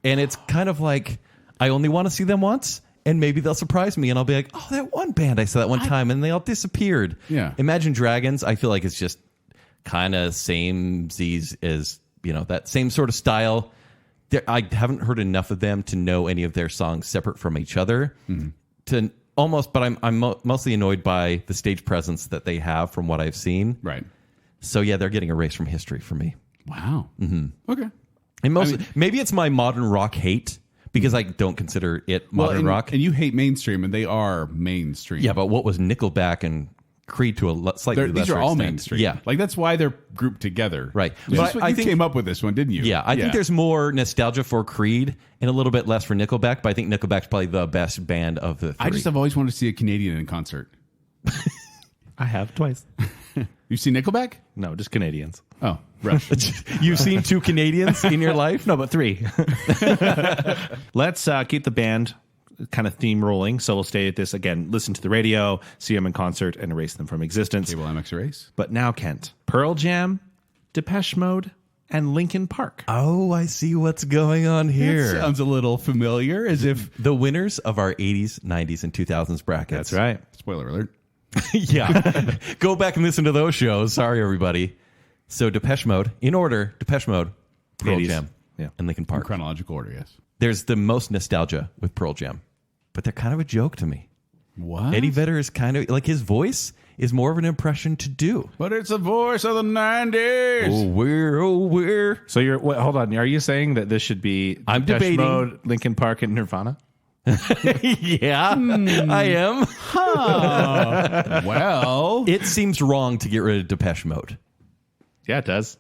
And it's kind of like I only want to see them once. And maybe they'll surprise me and I'll be like, oh, that one band I saw that one time and they all disappeared. Yeah. Imagine Dragons, I feel like it's just kind of same as, that same sort of style. I haven't heard enough of them to know any of their songs separate from each other. To almost, but I'm mostly annoyed by the stage presence that they have from what I've seen. right. So yeah, they're getting erased from history for me. Wow. Okay. And maybe it's my modern rock hate because I don't consider it modern rock. And you hate mainstream, and they are mainstream. Yeah, but what was Nickelback and Creed to a slightly lesser these are all extent. mainstream. Yeah, like that's why they're grouped together. Right. But But I I think you came up with this one, didn't you? yeah. I think there's more nostalgia for Creed and a little bit less for Nickelback. But I think Nickelback's probably the best band of the three. I just have always wanted to see a Canadian in concert. I have twice. You see Nickelback? No, just Canadians. Oh, Rush. You've seen 2 Canadians in your life? No, but 3. Let's keep the band kind of theme rolling. So we'll stay at this again. Listen to the radio, see them in concert, and erase them from existence. Cable IMAX erase. But now, Kent, Pearl Jam, Depeche Mode, and Linkin Park. Oh, I see what's going on here. That sounds a little familiar, as if. The winners of our 80s, 90s, and 2000s brackets. That's right. Spoiler alert. Yeah. Go back and listen to those shows. Sorry, everybody. So Depeche Mode, in order, Depeche Mode, Pearl 80s. Jam, Yeah. and Linkin In Park. chronological order, yes. There's the most nostalgia with Pearl Jam, but they're kind of a joke to me. What? Eddie Vedder is kind of like, his voice is more of an impression to do. But it's the voice of the 90s. Oh, we're. So hold on. Are you saying that this should be I'm Depeche debating. Mode, Linkin Park, and Nirvana? Yeah, I am. Well, It seems wrong to get rid of Depeche Mode, Yeah, it does.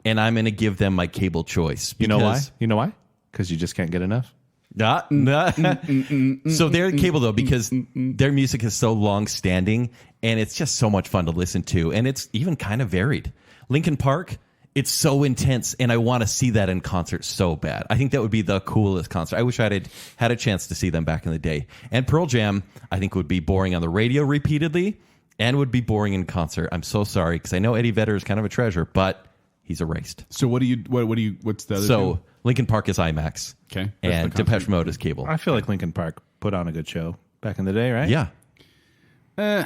and I'm going to give them my cable choice. You know why? because- You know why? Because you just can't get enough. So they're cable though, because their music is so long standing and it's just so much fun to listen to, and it's even kind of varied. Linkin Park, it's so intense, and I want to see that in concert so bad. I think that would be the coolest concert. I wish I had a chance to see them back in the day. And Pearl Jam, I think, would be boring on the radio repeatedly and would be boring in concert. I'm so sorry, because I know Eddie Vedder is kind of a treasure, but he's erased. so what's the other So two? Linkin Park is IMAX. Okay, that's And the concert. Depeche Mode is cable. I feel like Linkin Park put on a good show back in the day, right? Yeah.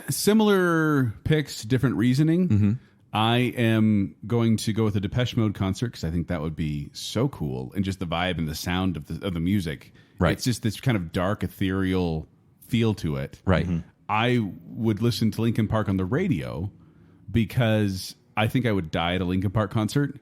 Similar picks, different reasoning. I am going to go with a Depeche Mode concert because I think that would be so cool, and just the vibe and the sound of the music. Right. It's just this kind of dark, ethereal feel to it. Right. I would listen to Linkin Park on the radio because I think I would die at a Linkin Park concert.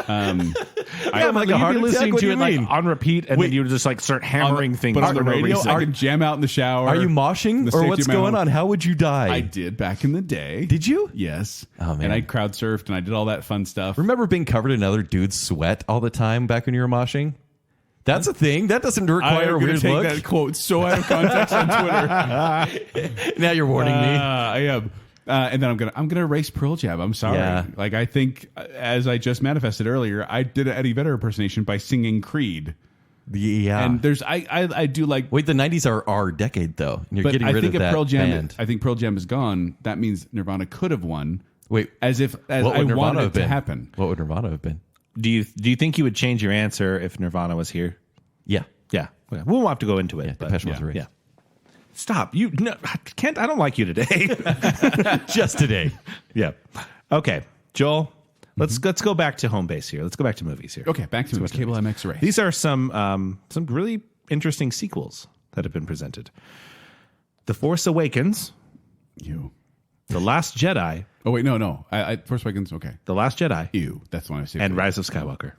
Yeah, like a heart you'd be attack? listening What do to you it like mean? on repeat, and Wait. then you would just like start hammering things. But on the for no radio, reason. I can jam out in the shower. Are you moshing, The or safety what's of my going own- on? How would you die? I did back in the day. Did you? Yes. Oh, man. And I crowd surfed and I did all that fun stuff. Remember being covered in other dudes' sweat all the time back when you were moshing? That's a thing. That doesn't I require am a going to weird take look. that quote so out of context on Twitter. Now you're warning me. I am. And then I'm gonna erase Pearl Jam. I'm sorry. Yeah. Like, I think, as I just manifested earlier, I did an Eddie Vedder impersonation by singing Creed. Yeah. And there's I do like. Wait, the 90s are our decade, though. And you're But getting I rid think of if that Pearl Jam, band. I think Pearl Jam is gone. That means Nirvana could have won. Wait, As if what would I Nirvana wanted have it to been? happen. What would Nirvana have been? do you think you would change your answer if Nirvana was here? Yeah. Yeah, we won't have to go into it. Yeah, but Depeche Mode's yeah, erased. yeah. Stop. You no, Kent, I don't like you today. Just today. Yeah. Okay, Joel. Let's go back to home base here. Let's go back to movies here. Okay, back to Cable MX Race. These are some really interesting sequels that have been presented. The Force Awakens, You. The Last Jedi, Oh wait, no. I Force Awakens. Okay. The Last Jedi, Ew. That's the one I say. and Rise of Skywalker.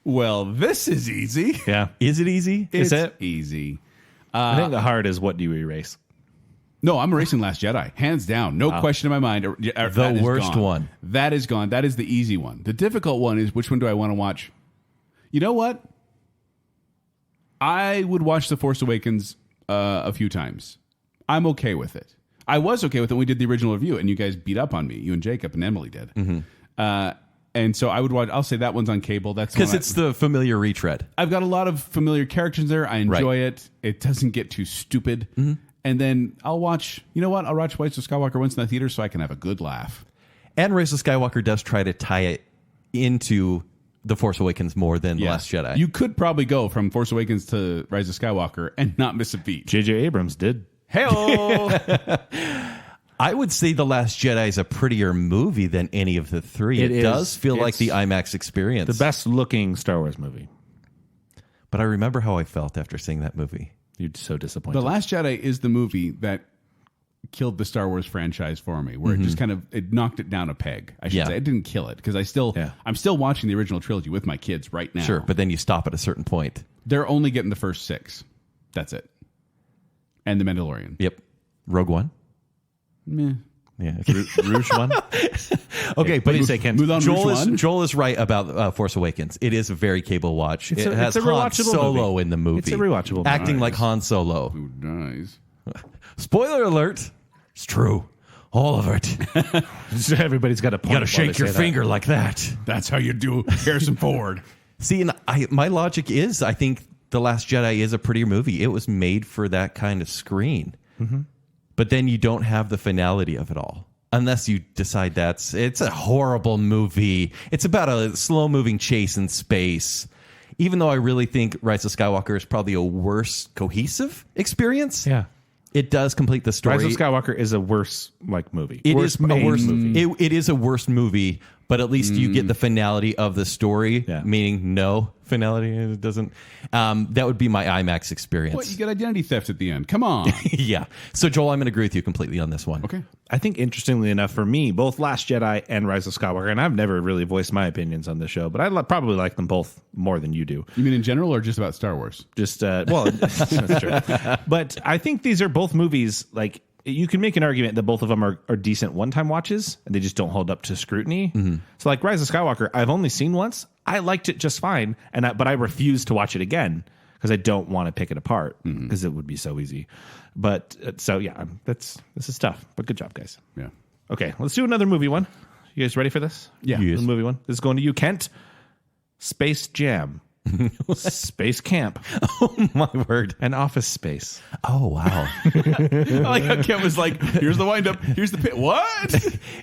Well, this is easy. Yeah. Is it easy? Is It's it? easy? I think the hard is what do you erase? No, I'm erasing Last Jedi, hands down, no question in my mind. The worst one. That is gone. That is the easy one. The difficult one is, which one do I want to watch? You know what? I would watch The Force Awakens a few times. I'm okay with it. I was okay with it when we did the original review, and you guys beat up on me. You and Jacob and Emily did. And so I would watch. I'll say that one's on cable. That's the Because one it's the familiar retread. I've got a lot of familiar characters there. I enjoy it. It doesn't get too stupid. And then I'll watch. You know what? I'll watch Rise of Skywalker once in the theater so I can have a good laugh. And Rise of Skywalker does try to tie it into The Force Awakens more than The Last Jedi. You could probably go from Force Awakens to Rise of Skywalker and not miss a beat. J.J. Abrams did. Hey-o! I would say The Last Jedi is a prettier movie than any of the three. It It is. does feel like It's the IMAX experience. The best looking Star Wars movie. But I remember how I felt after seeing that movie. You're so disappointed. The Last Jedi is the movie that killed the Star Wars franchise for me, where it just kind of it knocked it down a peg. I should Yeah. say it didn't kill it because I'm still watching the original trilogy with my kids right now. Sure, but then you stop at a certain point. they're only getting the first 6. That's it. And The Mandalorian. Yep. Rogue One? Meh. Yeah. Rouge One? Okay, but do you say, Ken? Moulin Rouge one? Joel is right about Force Awakens. It is a very cable watch. It has it's a Han rewatchable Solo movie. in the movie. It's a rewatchable movie. Acting like Han Solo. Who dies? Spoiler alert. It's true. All of it. Everybody's got a point. You got to while shake they your say that. finger like that. That's how you do Harrison Ford. See, and my logic is I think The Last Jedi is a prettier movie. It was made for that kind of screen. But then you don't have the finality of it all. Unless you decide it's a horrible movie. It's about a slow-moving chase in space. Even though I really think Rise of Skywalker is probably a worse cohesive experience. Yeah. It does complete the story. Rise of Skywalker is a worse movie. It Worse is a made worse movie. It is a worse movie, but at least you get the finality of the story, Yeah. meaning no finality. It doesn't. That would be my IMAX experience. What, you get identity theft at the end? Come on. Yeah. So, Joel, I'm going to agree with you completely on this one. Okay. I think, interestingly enough, for me, both Last Jedi and Rise of Skywalker, and I've never really voiced my opinions on this show, but I probably like them both more than you do. You mean in general or just about Star Wars? Just, well, that's true. But I think these are both movies, like, you can make an argument that both of them are decent one-time watches, and they just don't hold up to scrutiny. So, like, Rise of Skywalker, I've only seen once. I liked it just fine, but I refuse to watch it again because I don't want to pick it apart because it would be so easy. But so yeah, this is tough. But good job, guys. Yeah. Okay, let's do another movie one. You guys ready for this? Yeah. Yes. The movie one. This is going to you, Kent. Space Jam, Space Camp, Oh, my word. and Office Space. Oh, wow. I like how Kent was like, here's the wind up, here's the pit. What?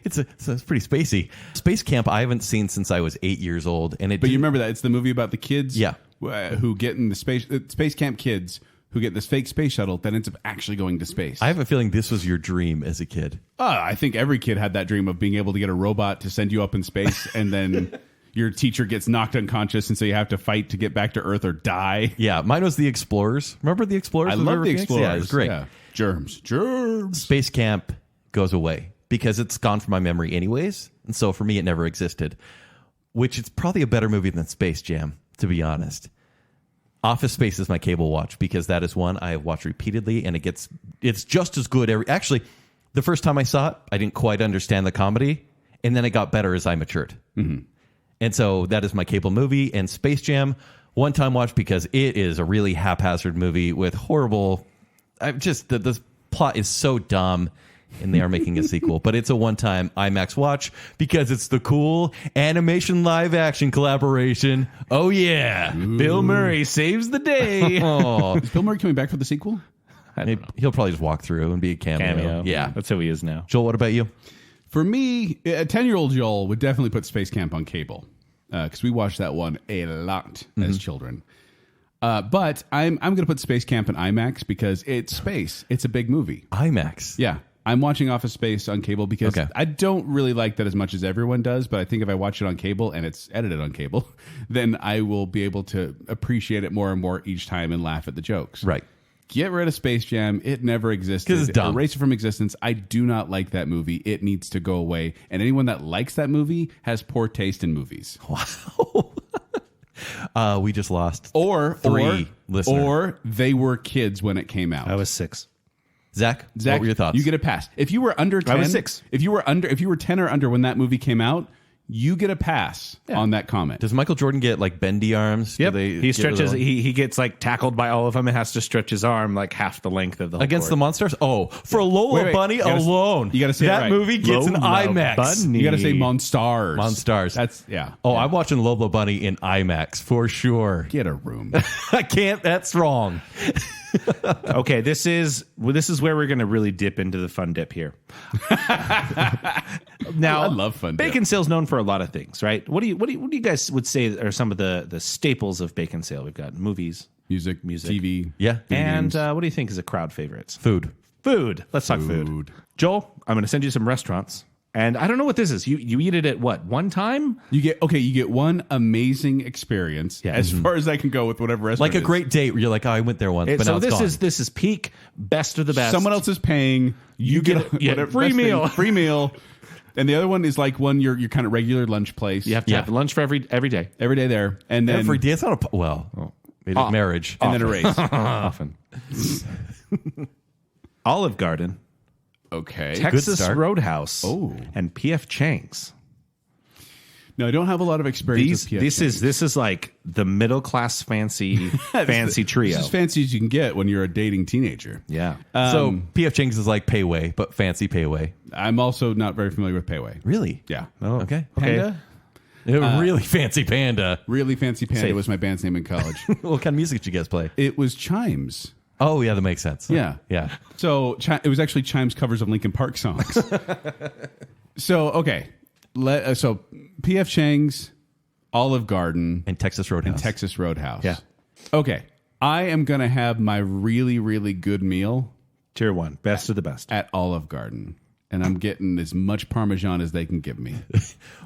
It's pretty spacey. Space Camp I haven't seen since I was 8 years old. And But you remember that? It's the movie about the kids Yeah. Who get in the space camp kids who get this fake space shuttle that ends up actually going to space. I have a feeling this was your dream as a kid. I think every kid had that dream of being able to get a robot to send you up in space and then your teacher gets knocked unconscious and so you have to fight to get back to Earth or die. Yeah, mine was the Explorers. Remember the Explorers? I with love River the Phoenix? Explorers. Yeah, it was great. Yeah. Germs. Space Camp goes away because it's gone from my memory anyways. And so for me, it never existed, which is probably a better movie than Space Jam, to be honest. Office Space is my cable watch because that is one I have watched repeatedly, and it's just as good. Actually, the first time I saw it, I didn't quite understand the comedy, and then it got better as I matured. And so that is my cable movie. And Space Jam, one-time watch because it is a really haphazard movie with horrible... the plot is so dumb, and they are making a sequel. But it's a one-time IMAX watch because it's the cool animation live-action collaboration. Oh, yeah. Bill Murray saves the day. Oh, Is Bill Murray coming back for the sequel? he'll probably just walk through and be a cameo. Yeah. That's who he is now. Joel, what about you? For me, a 10-year-old Joel would definitely put Space Camp on cable because we watched that one a lot as children. But I'm going to put Space Camp in IMAX because it's space. It's a big movie. IMAX. Yeah. I'm watching Office Space on cable because Okay. I don't really like that as much as everyone does. But I think if I watch it on cable and it's edited on cable, then I will be able to appreciate it more and more each time and laugh at the jokes. Right. Get rid of Space Jam. It never existed. 'Cause it's dumb. Erase it from existence. I do not like that movie. It needs to go away. And anyone that likes that movie has poor taste in movies. We just lost Or three listeners. or they were kids when it came out. I was 6. Zach, what were your thoughts? You get a pass. If you were under 10, I was 6. If you were 10 or under when that movie came out, you get a pass on that comment. Does Michael Jordan get like bendy arms? Do Yep. they He get rid of stretches. them? He gets like tackled by all of them and has to stretch his arm like half the length of the whole Against the court. Monsters? Oh, for Lola Wait, Bunny you gotta- alone. you gotta say it that right. movie gets an Lola IMAX. Bunny. You got to say Monstars. Monstars. That's yeah. Oh, I'm watching Lola Bunny in IMAX for sure. Get a room. I can't. That's wrong. Okay, this is where we're going to really dip into the fun dip here. Now, I love fun dip. Baconsale's known for a lot of things, right? What do you guys would say are some of the staples of Baconsale? We've got movies, Music, TV. Yeah. and what do you think is a crowd favorites? Food. Food. Let's talk food. Joel, I'm going to send you some restaurants, and I don't know what this is. You eat it at what, one time? You get one amazing experience as far as I can go with whatever restaurant. Like a it is. great date where you're like, oh, I went there once, but So now it's gone. this is peak best of the best. Someone else is paying. You get whatever free best thing, meal. free meal. And the other one is like one your kind of regular lunch place. You have to have lunch for every day. every day there, and then Every day. It's not it is marriage. and then a race. Often. Olive Garden, Okay. Texas start. Roadhouse, Oh. and PF Chang's. No, I don't have a lot of experience. with PF This Chang's. is like the middle class fancy trio. It's as fancy as you can get when you're a dating teenager. Yeah. So PF Chang's is like Payway, but fancy Payway. I'm also not very familiar with Payway. Really? Yeah. Oh, Okay. Panda? A really fancy Panda. Really fancy Panda Safe. was my band's name in college. What kind of music did you guys play? It was Chimes. Oh, yeah, that makes sense. Yeah. Yeah. So it was actually Chimes covers of Linkin Park songs. So, okay. So PF Chang's, Olive Garden, And Texas Roadhouse. and Texas Roadhouse. Yeah. Okay. I am going to have my really, really good meal Tier 1, best of the best. at Olive Garden. and I'm getting as much Parmesan as they can give me.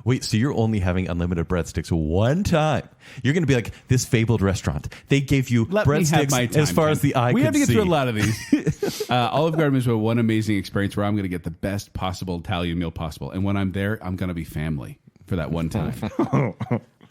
Wait, so you're only having unlimited breadsticks one time? You're going to be like this fabled restaurant. They gave you Let me have breadsticks my time, as far as the eye We could have to get see. through a lot of these. Olive Garden is one amazing experience where I'm going to get the best possible Italian meal possible. And when I'm there, I'm going to be family for that one time.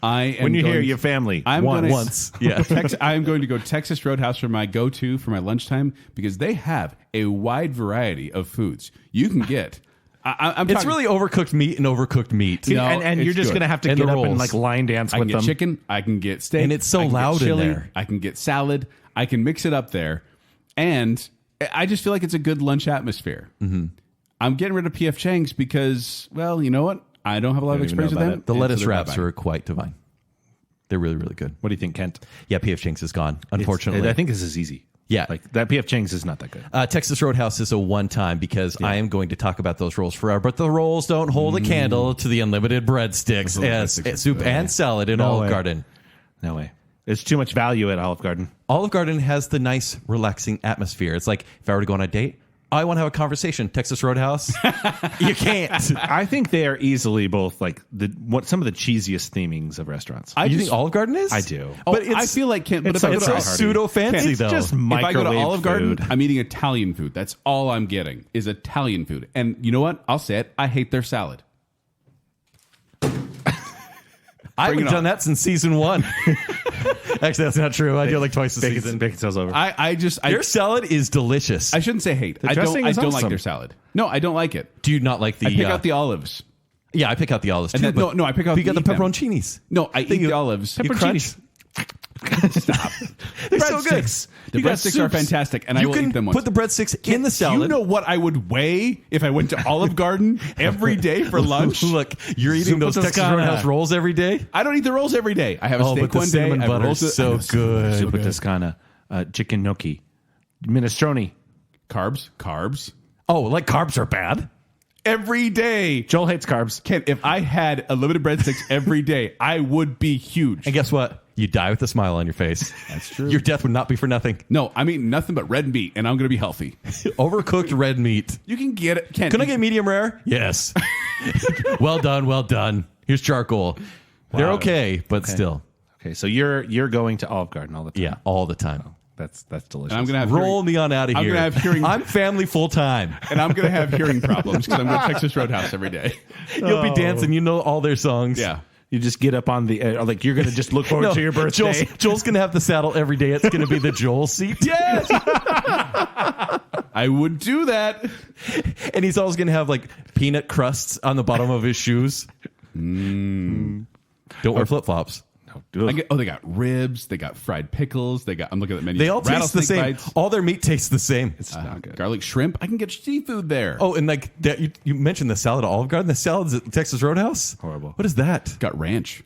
When you hear your family, once. Yeah. I'm going to go Texas Roadhouse for my go-to for my lunchtime because they have a wide variety of foods you can get. I'm It's talking, really overcooked meat and overcooked meat. No, and you're it's just good. going to have to And get the up and rolls. like line dance I can with get them. chicken, I can get steak, And it's so I can get loud in chili, there. I can get salad, I can mix it up there, and I just feel like it's a good lunch atmosphere. Mm-hmm. I'm getting rid of P.F. Chang's because, well, you know what? I don't have a lot of Don't even experience know with about them. The and lettuce so they're wraps bye-bye. are quite divine. They're really, really good. What do you think, Kent? Yeah, P.F. Chang's is gone, unfortunately. I think this is easy. Yeah. Like that P.F. Chang's is not that good. Texas Roadhouse is a one-time because I am going to talk about those rolls forever. But the rolls don't hold a candle to the unlimited breadsticks as breadsticks are soup good. and salad in No Olive way. Garden. No way. There's too much value at Olive Garden. Olive Garden has the nice, relaxing atmosphere. It's like if I were to go on a date, I want to have a conversation. Texas Roadhouse, you can't. I think they are easily both like some of the cheesiest themings of restaurants. You think Olive Garden is? I do. But I feel like Kent. But it's if I go It's to so Hardy. pseudo fancy It's though. just If I go to microwave Olive Garden, food. I'm eating Italian food. That's all I'm getting is Italian food. And you know what? I'll say it. I hate their salad. I Bring haven't it done on. that since season 1. Actually, that's not true. I do it like twice a season. Bacon sales over. Their salad is delicious. I shouldn't say hate. I dressing don't is like awesome. their salad. No, I don't like it. Do you not like the? I pick out the olives. Yeah, I pick out the olives too. And then- but no, I pick out You got the eat them. pepperoncinis. No, I eat the olives. You crunch. Stop. They're so good. The You got breadsticks are soups. fantastic, and I You will can eat them once. put the breadsticks in the salad. You know what I would weigh if I went to Olive Garden every day for lunch? Look, you're eating Zupa those Texas Toscana. Roadhouse rolls every day. I don't eat the rolls every day. I have a Oh, steak but the one day. cinnamon I have butter rolls is so good. Zuppa Toscana, chicken gnocchi, minestrone. Carbs. Oh, like carbs are bad. Every day. Joel hates carbs. Ken, if I had unlimited breadsticks every day, I would be huge. And guess what? You die with a smile on your face. That's true. Your death would not be for nothing. No, I'm eating nothing but red meat, and I'm going to be healthy. Overcooked red meat. You can get it. Ken, Can I get medium rare? Yes. Well done. Well done. Here's charcoal. They're okay, but still. Okay, so you're going to Olive Garden all the time. Yeah, all the time. That's delicious. And I'm going to have Roll hearing, me on out of I'm here. gonna have hearing- I'm family full time. and I'm going to have hearing problems because I'm going to Texas Roadhouse every day. You'll be dancing. You know all their songs. Yeah. You just get up on the like you're going to just look forward to your birthday. Joel's going to have the saddle every day. It's going to be the Joel seat. Yes. I would do that. And he's always going to have like peanut crusts on the bottom of his shoes. Don't wear flip flops. They got ribs. They got fried pickles. I'm looking at the menu. They all taste the Rattlesnake same. bites, All their meat tastes the same. It's not good. garlic shrimp. I can get seafood there. Oh, and like that, you mentioned the salad at Olive Garden. The salad's at Texas Roadhouse. Horrible. What is that? Got ranch.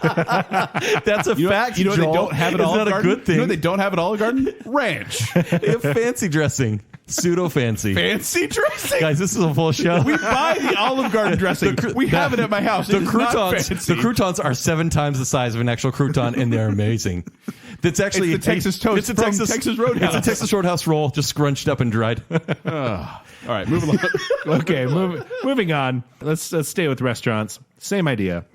That's a fact. You know what Joel. they don't have at It's Olive not Garden? a good thing. You know what they don't have at Olive Garden? Ranch. They have fancy dressing, pseudo fancy. Fancy dressing. Guys, this is a full show. We buy the Olive Garden dressing. We have it at my house. The It is not croutons, fancy. the croutons are 7 times the size of an actual crouton, and they're amazing. That's actually It's the Texas toast It's a from Texas, Texas Roadhouse. It's a Texas Roadhouse roll, just scrunched up and dried. All right, move along. Okay, moving on. Let's stay with restaurants. Same idea,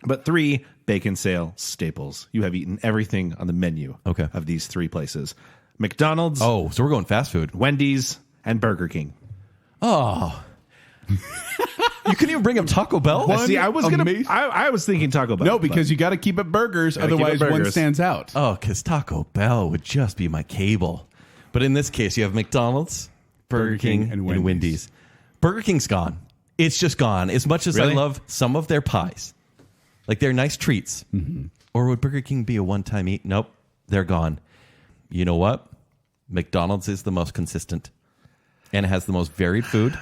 but 3 Baconsale staples. You have eaten everything on the menu. Okay. Of these 3 places: McDonald's, Oh, so we're going fast food. Wendy's, and Burger King. Oh, you couldn't even bring up Taco Bell. See, I was amazing- I was thinking Taco Bell. No, because you got to keep it burgers, Gotta keep it otherwise one burgers. stands out. Oh, because Taco Bell would just be my cable. But in this case, you have McDonald's, Burger King, and Wendy's. Burger King's gone. It's just gone. As much as Really? I love some of their pies, like they're nice treats. Or would Burger King be a one-time eat? Nope, they're gone. You know what? McDonald's is the most consistent, and it has the most varied food.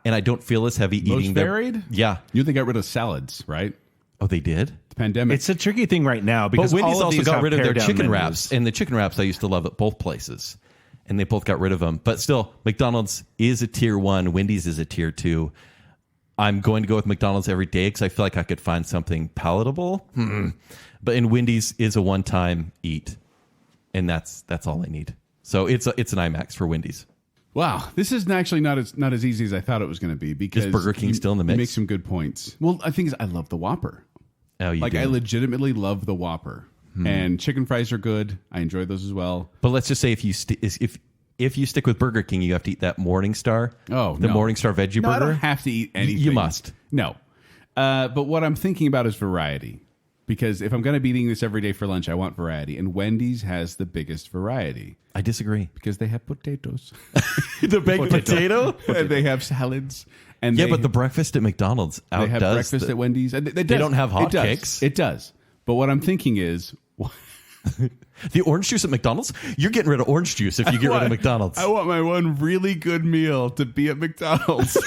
And I don't feel as heavy Most eating varied? Yeah. You know they got rid of salads, right? Oh, they did. The pandemic. it's a tricky thing right now But because Wendy's all of also these got have rid of their pared down chicken menus. wraps, and the chicken wraps I used to love at both places, and they both got rid of them. But still, McDonald's is a tier 1. Wendy's is a tier 2. I'm going to go with McDonald's every day because I feel like I could find something palatable. But in Wendy's is a one-time eat, and that's all I need. So it's an IMAX for Wendy's. Wow, this is actually not as easy as I thought it was going to be because Is Burger King still in the mix? You make some good points. Well, I think I love the Whopper. Oh, you Like do. I legitimately love the Whopper, and chicken fries are good. I enjoy those as well. But let's just say if you stick with Burger King, you have to eat that Morningstar. Oh, the no. Morningstar veggie No, I burger. don't have to eat anything. You must. No, but what I'm thinking about is variety. Because if I'm going to be eating this every day for lunch, I want variety, and Wendy's has the biggest variety I disagree. because they have potatoes, The baked potato. and they have salads, and Yeah, they, but the breakfast at McDonald's they have outdoes breakfast the- at Wendy's. And they don't have hot it does. cakes? It does. But what I'm thinking is, the orange juice at McDonald's. You're getting rid of orange juice if you get rid of McDonald's. I want my one really good meal to be at McDonald's.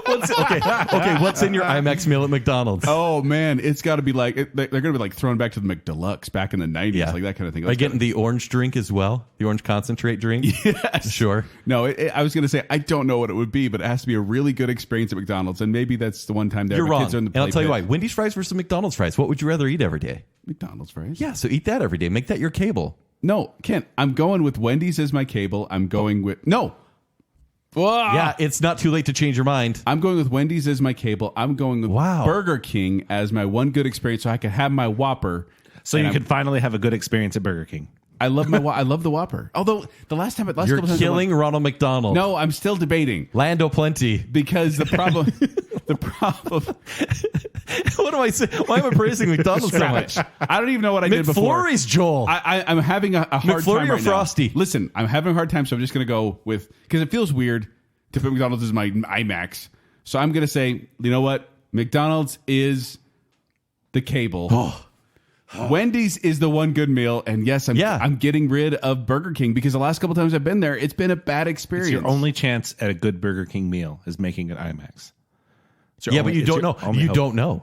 Okay. What's in your IMAX meal at McDonald's? Oh man, it's got to be like they're going to be like thrown back to the McDeluxe back in the 90s, like that kind of thing. Like getting the orange drink as well, the orange concentrate drink. Yes. Sure. No, I was going to say I don't know what it would be, but it has to be a really good experience at McDonald's, and maybe that's the one time there. You're my wrong. Kids are in the And I'll play tell you why. pit. Wendy's fries versus McDonald's fries. What would you rather eat every day? McDonald's fries. Yeah, so eat that every day. Make that your cable. No, Kent. I'm going with Wendy's as my cable. I'm going with no. Yeah, it's not too late to change your mind. I'm going with Wendy's as my cable. I'm going with Wow. Burger King as my one good experience, so I can have my Whopper. So And you can finally have a good experience at Burger King. I love I love the Whopper. Although the last You're couple times killing Ronald McDonald. No, I'm still debating Lando Plenty. because the problem. The problem. What am I saying? Why am I praising McDonald's so much? I don't even know what I did before. McFlurry's, Joel. I'm having a hard McFlurry time or right now. Frosty? Listen, I'm having a hard time, so I'm just going to go with because it feels weird to put McDonald's as my IMAX. So I'm going to say, you know what? McDonald's is the cable. Wendy's is the one good meal, and yes, I'm getting rid of Burger King because the last couple times I've been there, it's been a bad experience. It's your only chance at a good Burger King meal is making it IMAX. It's your Yeah, only- but you it's don't your know. only You hope. don't know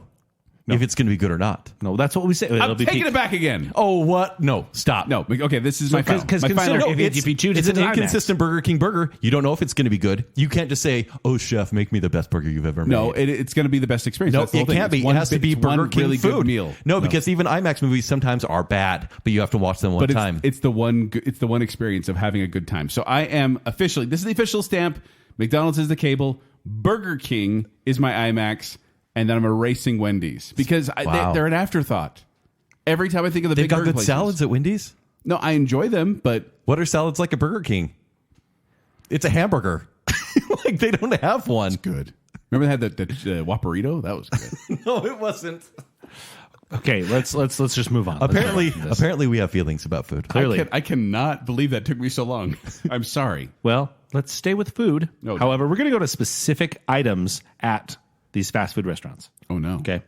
if it's going to be good or not. No, that's what we say. I'm taking it back again. Oh, what? No, stop. No, okay, this is my final. because My final. consider- No, if you choose it's it an in IMAX. inconsistent Burger King burger. You don't know if it's going to be good. You can't just say, "Oh, chef, make me the best burger you've ever made." No, it's going to be the best experience. No, That's the whole it thing. can't be. It's It one has to big- be it's one Burger King really food. good meal. No, because even IMAX movies sometimes are bad, but you have to watch them one But time. it's the one. It's the one experience of having a good time. So I am officially. This is the official stamp. McDonald's is the cable. Burger King is my IMAX, and then I'm erasing Wendy's because Wow. they're an afterthought. Every time I think of the They've big got burger good places. salads at Wendy's. No, I enjoy them, but What are salads like at Burger King? It's a hamburger. Like they don't have one. good. Remember they had the Whopperito? That was good. No, it wasn't. Okay, let's just move on. Apparently, we have feelings about food. Clearly. I cannot believe that took me so long. I'm sorry. Well, let's stay with food. No, However, we're going to go to specific items at these fast food restaurants. Oh no. Okay.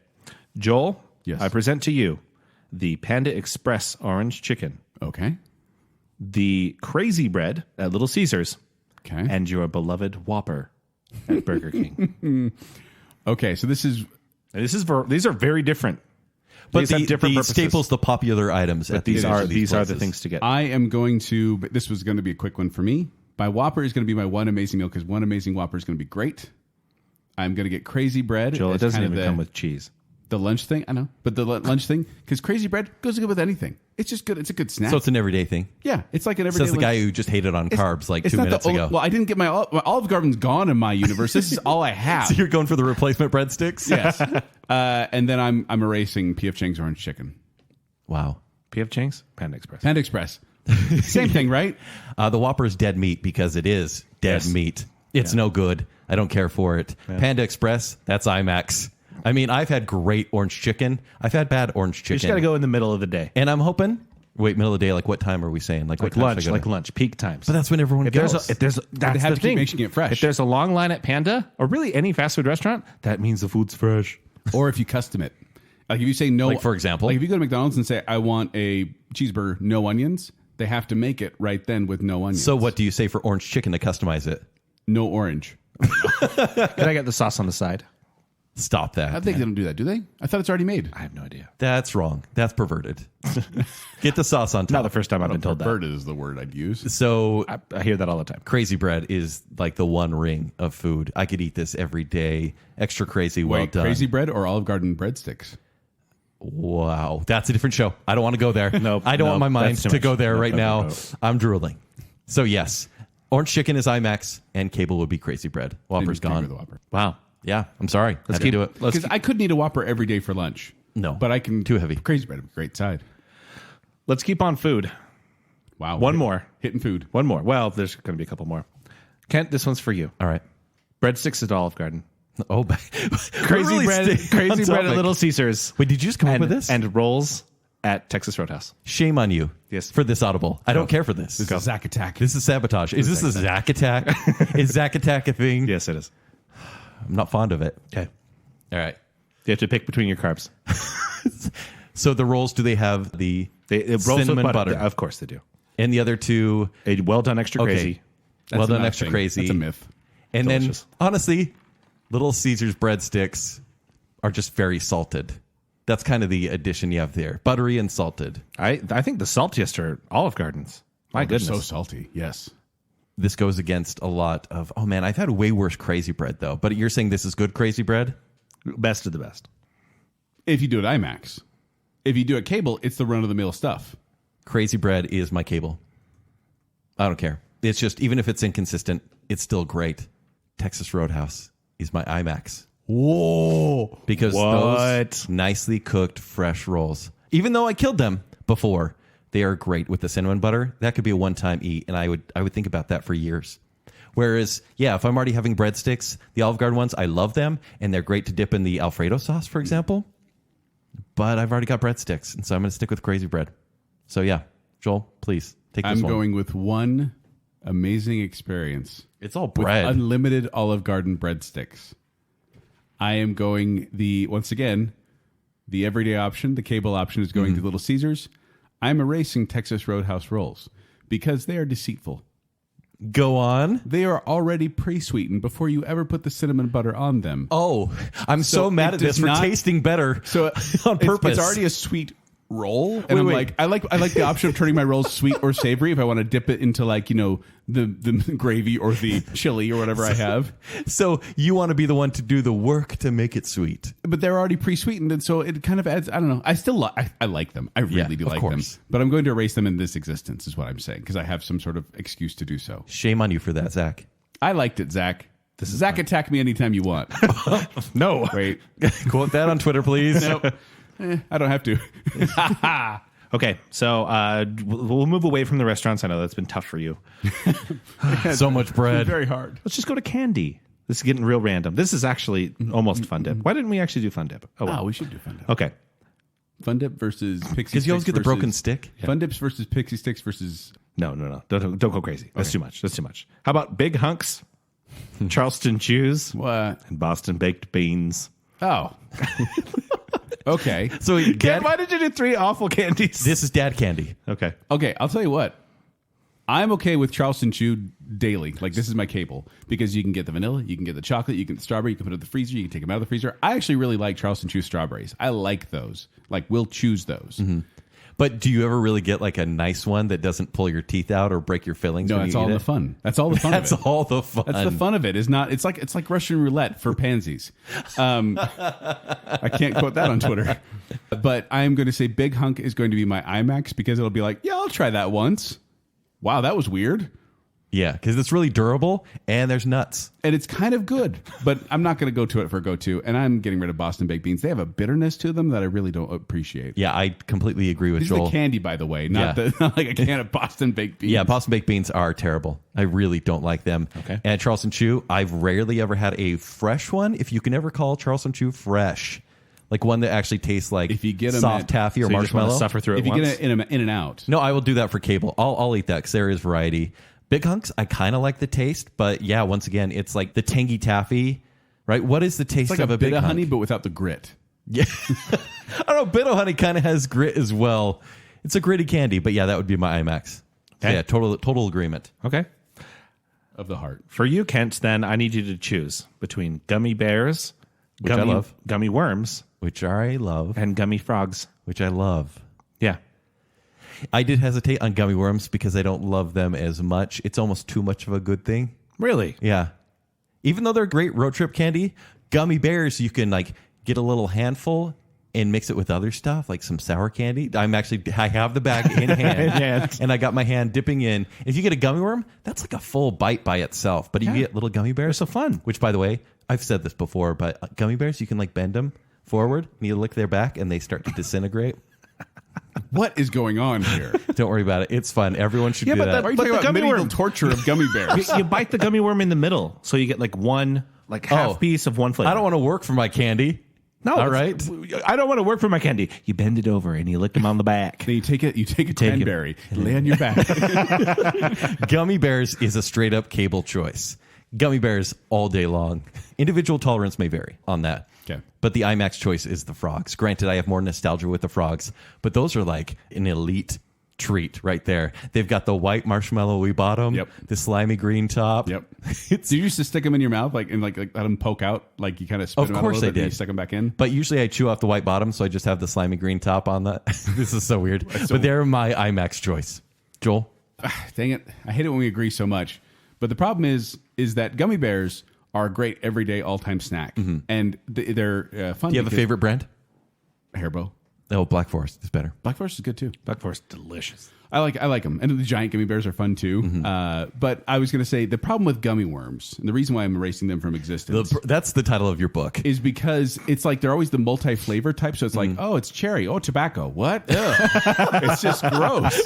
Joel, Yes. I present to you the Panda Express orange chicken, Okay. the Crazy Bread at Little Caesars, Okay. and your beloved Whopper at Burger King. Okay. So this is And these are very different. But These have different purposes. staples, the popular items. At These are these the places. things to get. I am going to, but this was going to be a quick one for me. My Whopper is going to be my one amazing meal because one amazing Whopper is going to be great. I'm going to get Crazy Bread. Joel, it as doesn't kind of even come with cheese. the lunch thing. I know, but the lunch thing, because Crazy Bread goes good with anything. It's just good. It's a good snack. So it's an everyday thing. Yeah, it's like an everyday. Says the lunch. guy who just hated on carbs like 2 not minutes the ago. Well, I didn't get my Olive Garden's gone in my universe. This is all I have. So you're going for the replacement breadsticks? Yes, and then I'm erasing P.F. Chang's orange chicken. Wow. P.F. Chang's? Panda Express. Panda Express, same thing, right? The Whopper is dead meat because it is dead Yes. meat. It's no good. I don't care for it. Panda Express, that's IMAX. I mean, I've had great orange chicken. I've had bad orange chicken. You just got to go in the middle of the day. And I'm hoping. Wait, middle of the day. Like what time are we saying? Like what Like time should I lunch, go to? lunch, peak times. But that's when everyone if goes. that's have the to keep thing. making it fresh. If there's a long line at Panda or really any fast food restaurant, that means the food's fresh. Or if you custom it, like if you say no, Like, for example? like if you go to McDonald's and say I want a cheeseburger, no onions, they have to make it right then with no onions. So what do you say for orange chicken to customize it? No orange. Can I get the sauce on the side? Stop that. I think they don't do that, do they? I thought it's already made. I have no idea. That's wrong. That's perverted. Get the sauce on top. Not the first time I've been told that. Perverted is the word I'd use. So I hear that all the time. Crazy Bread is like the one ring of food. I could eat this every day. Extra crazy, well Wait, done. Crazy Bread or Olive Garden breadsticks? Wow, that's a different show. I don't want to go there. Nope, I don't want my mind that's too to much. go there Nope, right nope, now. nope. I'm drooling. So yes, Orange chicken is IMAX, and cable would be Crazy Bread. Whopper's Didn't agree gone. with the Whopper. Wow. Yeah, I'm sorry. Let's Had keep to do it. Because I couldn't eat a Whopper every day for lunch. No. But I can. Too heavy. Crazy Bread, a great side. Let's keep on food. Wow. One more. Hitting food. One more. Well, there's going to be a couple more. Kent, this one's for you. All right. Breadsticks at Olive Garden. Oh, Crazy bread at Little Caesars. Wait, did you just come up And, with this? and rolls at Texas Roadhouse. Shame on you. Yes. For this audible. I don't care for this. This is Zack Attack. This is sabotage. Is this a Zack attack? Is Zack attack a thing? Yes, it is. I'm not fond of it. Okay. All right. You have to pick between your carbs. So the rolls, do they have the Rolls cinnamon with butter? Of course they do. And the other two, A well done extra okay. crazy. That's well a done, not extra thing. crazy. That's a myth. And Delicious. then, honestly, Little Caesars breadsticks are just very salted. That's kind of the addition you have there. Buttery and salted. I think the saltiest are Olive Gardens. My They're goodness. so salty. Yes. This goes against a lot of, oh man, I've had way worse crazy bread though. But you're saying this is good crazy bread? Best of the best. If you do it IMAX. If you do it cable, it's the run-of-the-mill stuff. Crazy bread is my cable. I don't care. It's just, even if it's inconsistent, it's still great. Texas Roadhouse is my IMAX. Whoa. Because those nicely cooked fresh rolls, even though I killed them before, they are great with the cinnamon butter. That could be a one-time eat, and I would think about that for years. Whereas, yeah, if I'm already having breadsticks, the Olive Garden ones, I love them, and they're great to dip in the Alfredo sauce, for example. But I've already got breadsticks, and so I'm going to stick with crazy bread. So yeah, Joel, please take this I'm one. going with one amazing experience. It's all With bread. unlimited Olive Garden breadsticks. I am going once again, the everyday option, the cable option is going to Little Caesars. I'm erasing Texas Roadhouse rolls because they are deceitful. Go on. They are already pre-sweetened before you ever put the cinnamon butter on them. Oh, I'm so mad it at this does for not- tasting better. So on purpose. It's already a sweet roll, and I'm wait. like, I like the option of turning my rolls sweet or savory if I want to dip it into the gravy or the chili or whatever I have. So you want to be the one to do the work to make it sweet. But they're already pre-sweetened, and so it kind of adds. I don't know. I still I like them. I really do of like them. course. But I'm going to erase them in this existence, is what I'm saying, because I have some sort of excuse to do so. Shame on you for that, Zach. I liked it, Zach. Zach, attack me anytime you want. No. Wait, Quote that on Twitter, please. nope. I don't have to. Okay, so we'll move away from the restaurants. I know that's been tough for you. So much bread. Very hard. Let's just go to candy. This is getting real random. This is actually almost Fun Dip. Why didn't we actually do Fun Dip? Oh, well. Oh, we should do Fun Dip. Okay. Fun Dip versus Pixie Sticks. Because you always get the broken versus- stick. Fun Dips versus Pixie Sticks versus. No. Don't go crazy. That's too much. That's too much. How about Big Hunks, Charleston Chews, What? and Boston Baked Beans? Oh. Okay. So Ken, why did you do 3 awful candies? this is dad candy. Okay. Okay, I'll tell you what. I'm okay with Charleston Chew daily. Like, this is my cable. Because you can get the vanilla, you can get the chocolate, you can get the strawberry, you can put it in the freezer, you can take them out of the freezer. I actually really like Charleston Chew strawberries. I like those. Like, we'll choose those. But do you ever really get like a nice one that doesn't pull your teeth out or break your fillings? No, when that's you all eat the it? fun. That's all the fun That's of it. all the fun. That's the fun of it. It's like Russian roulette for pansies. I can't quote that on Twitter. But I'm going to say Big Hunk is going to be my IMAX because it'll be like, yeah, I'll try that once. Wow, that was weird. Yeah, because it's really durable and there's nuts. And it's kind of good, but I'm not going to go to it for a go-to. And I'm getting rid of Boston Baked Beans. They have a bitterness to them that I really don't appreciate. Yeah, I completely agree with These are Joel. the candy, by the way, not Yeah. not like a can of Boston Baked Beans. Yeah, Boston Baked Beans are terrible. I really don't like them. Okay. And Charleston Chew, I've rarely ever had a fresh one. If you can ever call Charleston Chew fresh, like one that actually tastes like If you get 'em soft at- taffy or So you just want marshmallow. to suffer through If it you once? get it in and out. No, I will do that for cable. I'll eat that because there is variety. Big Hunks, I kind of like the taste, but yeah, once again, it's like the tangy taffy, right? What is the taste It's like of a a big bit of hunk? honey, but without the grit. Yeah, I don't know. Bit of honey kind of has grit as well. It's a gritty candy, but yeah, that would be my IMAX. Okay. Yeah, total agreement. Okay. Of the heart. For you, Kent, then I need you to choose between gummy bears, Which I love. gummy worms, Which I love. and gummy frogs. Which I love. Yeah. I did hesitate on gummy worms because I don't love them as much. It's almost too much of a good thing. Really? Yeah. Even though they're great road trip candy, gummy bears, you can like get a little handful and mix it with other stuff like some sour candy. I have the bag in hand, and I got my hand dipping in. If you get a gummy worm, that's like a full bite by itself. But you get little gummy bears, so fun. Which, by the way, I've said this before, but gummy bears, you can like bend them forward, and you lick their back, and they start to disintegrate. What is going on here? Don't worry about it. It's fun. Everyone should do that. Why are you talking about medieval torture of gummy bears? You bite the gummy worm in the middle, so you get like half piece of one flavor. I don't want to work for my candy. No, all right. I don't want to work for my candy. You bend it over and you lick them on the back. Then you take a cranberry, lay on your back. Gummy bears is a straight up cable choice. Gummy bears all day long. Individual tolerance may vary on that. Okay. But the IMAX choice is the frogs. Granted, I have more nostalgia with the frogs, but those are like an elite treat right there. They've got the white marshmallowy bottom, the slimy green top. Yep. Did you used to stick them in your mouth, like let them poke out, like you kind of spit them out a little bit, and you stick them back in? But usually I chew off the white bottom, so I just have the slimy green top on that. This is so weird. But they're my IMAX choice. Joel? Dang it. I hate it when we agree so much. But the problem is that gummy bears are a great everyday all-time snack. And they're fun. Do you have a favorite brand? Haribo. Oh, Black Forest is better. Black Forest is good too. Black Forest, delicious. I like them. And the giant gummy bears are fun too. But I was going to say the problem with gummy worms, and the reason why I'm erasing them from existence, that's the title of your book, is because it's like they're always the multi-flavor type. So it's like, oh, it's cherry. Oh, tobacco. What? It's just gross.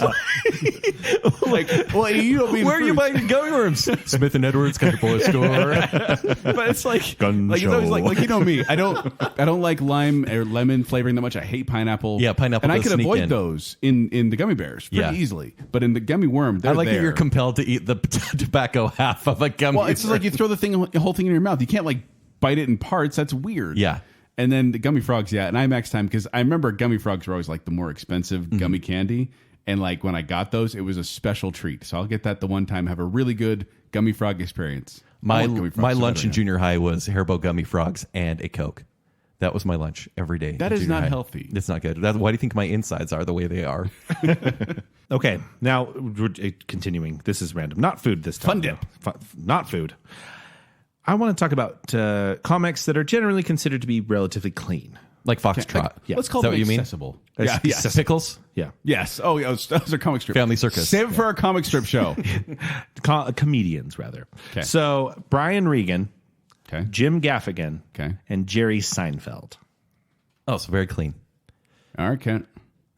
Like, well, you don't mean where are you buying gummy worms? Smith and Edwards Country Boy Store. But it's like, it's always like you know me. I don't like lime or lemon flavoring that much. I hate pineapple. Yeah, pineapple. And I can avoid those in the gummy bears pretty easily. But in the gummy worm, they're I like there. that you're compelled to eat the tobacco half of a gummy. Well, it's just like you throw the whole thing in your mouth. You can't like bite it in parts. That's weird. Yeah. And then the gummy frogs, and IMAX time, because I remember gummy frogs were always like the more expensive gummy candy. And like when I got those, it was a special treat. So I'll get that the one time, have a really good gummy frog experience. My lunch in junior high was Haribo gummy frogs and a Coke. That was my lunch every day. That is not healthy. It's not good. Why do you think my insides are the way they are? Okay, now we're continuing. This is random. Not food this time. Fun dip. Not food. I want to talk about comics that are generally considered to be relatively clean. Like Foxtrot. Let's call Is that them what you mean? accessible. Yeah. Pickles? Yeah. Yes. Oh, yeah. Those are comic strip. Family Circus. Save it for our comic strip show. Comedians, rather. Okay. So, Brian Regan, Okay. Jim Gaffigan, Okay. and Jerry Seinfeld. Oh, so very clean. All right, Kent.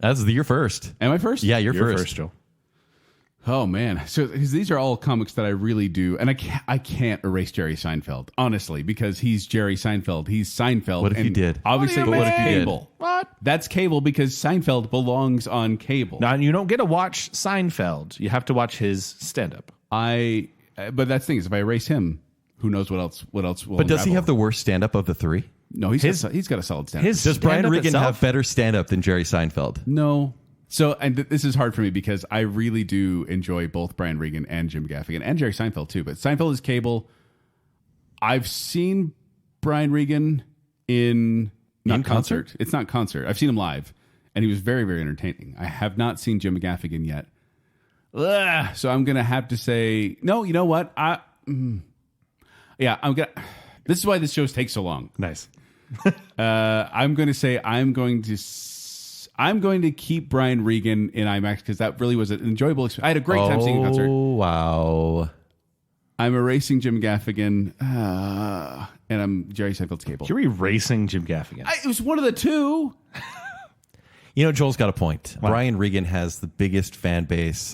You're first. Am I first? Yeah, you're You're first. first, Joe. Oh man, so 'cause these are all comics that I really do, and I can't erase Jerry Seinfeld honestly because he's Jerry Seinfeld. He's Seinfeld. What if you did? Obviously, What do you that's mean? cable. What? That's cable because Seinfeld belongs on cable. Now, you don't get to watch Seinfeld. You have to watch his stand-up. But that's the thing is, if I erase him, who knows what else will? But does he unravel. have the worst stand up of the three? No, he's got a solid stand. His Does Brian stand-up Regan itself- have better stand up than Jerry Seinfeld? No. So, and this is hard for me because I really do enjoy both Brian Regan and Jim Gaffigan and Jerry Seinfeld too. But Seinfeld is cable. I've seen Brian Regan in concert. It's not concert. I've seen him live, and he was very, very entertaining. I have not seen Jim Gaffigan yet. Ugh, so I'm gonna have to say no. You know what? I'm gonna. This is why this show takes so long. Nice. I'm going to say I'm going to keep Brian Regan in IMAX because that really was an enjoyable experience. I had a great time seeing a concert. Oh, wow. I'm erasing Jim Gaffigan, and I'm Jerry Seinfeld's cable. You're erasing Jim Gaffigan. It was one of the two. You know, Joel's got a point. Wow. Brian Regan has the biggest fan base